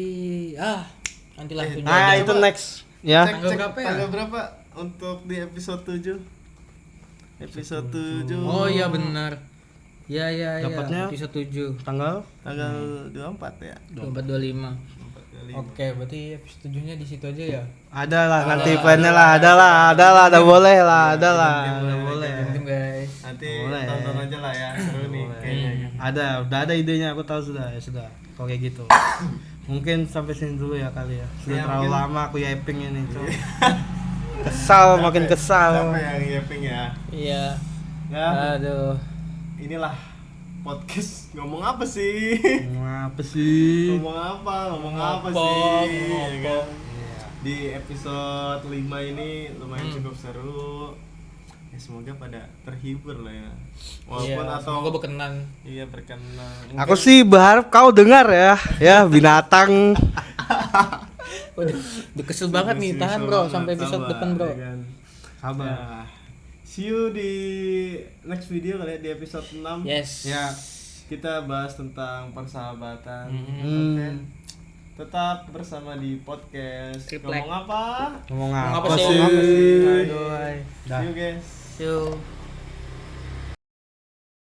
nantilah 7 Nah, aja. itu next ya. Cek berapa ya? tanggal berapa untuk di episode 7? Episode 7. Oh iya benar. Iya iya iya. Dapatnya? Episode 7. Tanggal Tanggal 24 ya. 24 25. 25. Oke, berarti episode 7-nya di situ aja ya. ada lah nanti plannya lah, ada lah, udah boleh lah, ada lah, udah boleh. Mungkin guys. Nanti Boleh. tonton aja lah ya, seru nih kayaknya. Udah ada idenya, aku tahu sudah, ya sudah. Kalau kayak gitu. Mungkin sampai sini dulu ya kali ya. Sudah Ya, terlalu mungkin. lama aku yaping ini, Cok. Kesal, makin kesal. Siapa yang yaping ya? Iya. Ya, Aduh. inilah podcast ngomong apa sih? Ngapa sih? Ngomong apa Ngopok, sih? Ya ngopok. kan? Di episode 5 ini lumayan cukup seru. Ya semoga pada terhibur lah ya. Iya, Walaupun atau semoga berkenan. iya berkenan. Aku sih berharap kau dengar ya binatang. Udah kesel banget nih, tahan bro sampai episode depan bro. Sabar. Ya. See you di next video kali ya, di episode 6. Yes. Ya. Kita bahas tentang persahabatan. Hmm. Oke. Tetap bersama di podcast. Triplek. Ngomong apa? Ngomong Ngomong apa apa sih? sih? Ngomong apa sih? Aduh, ay. Dah. See you guys. See you.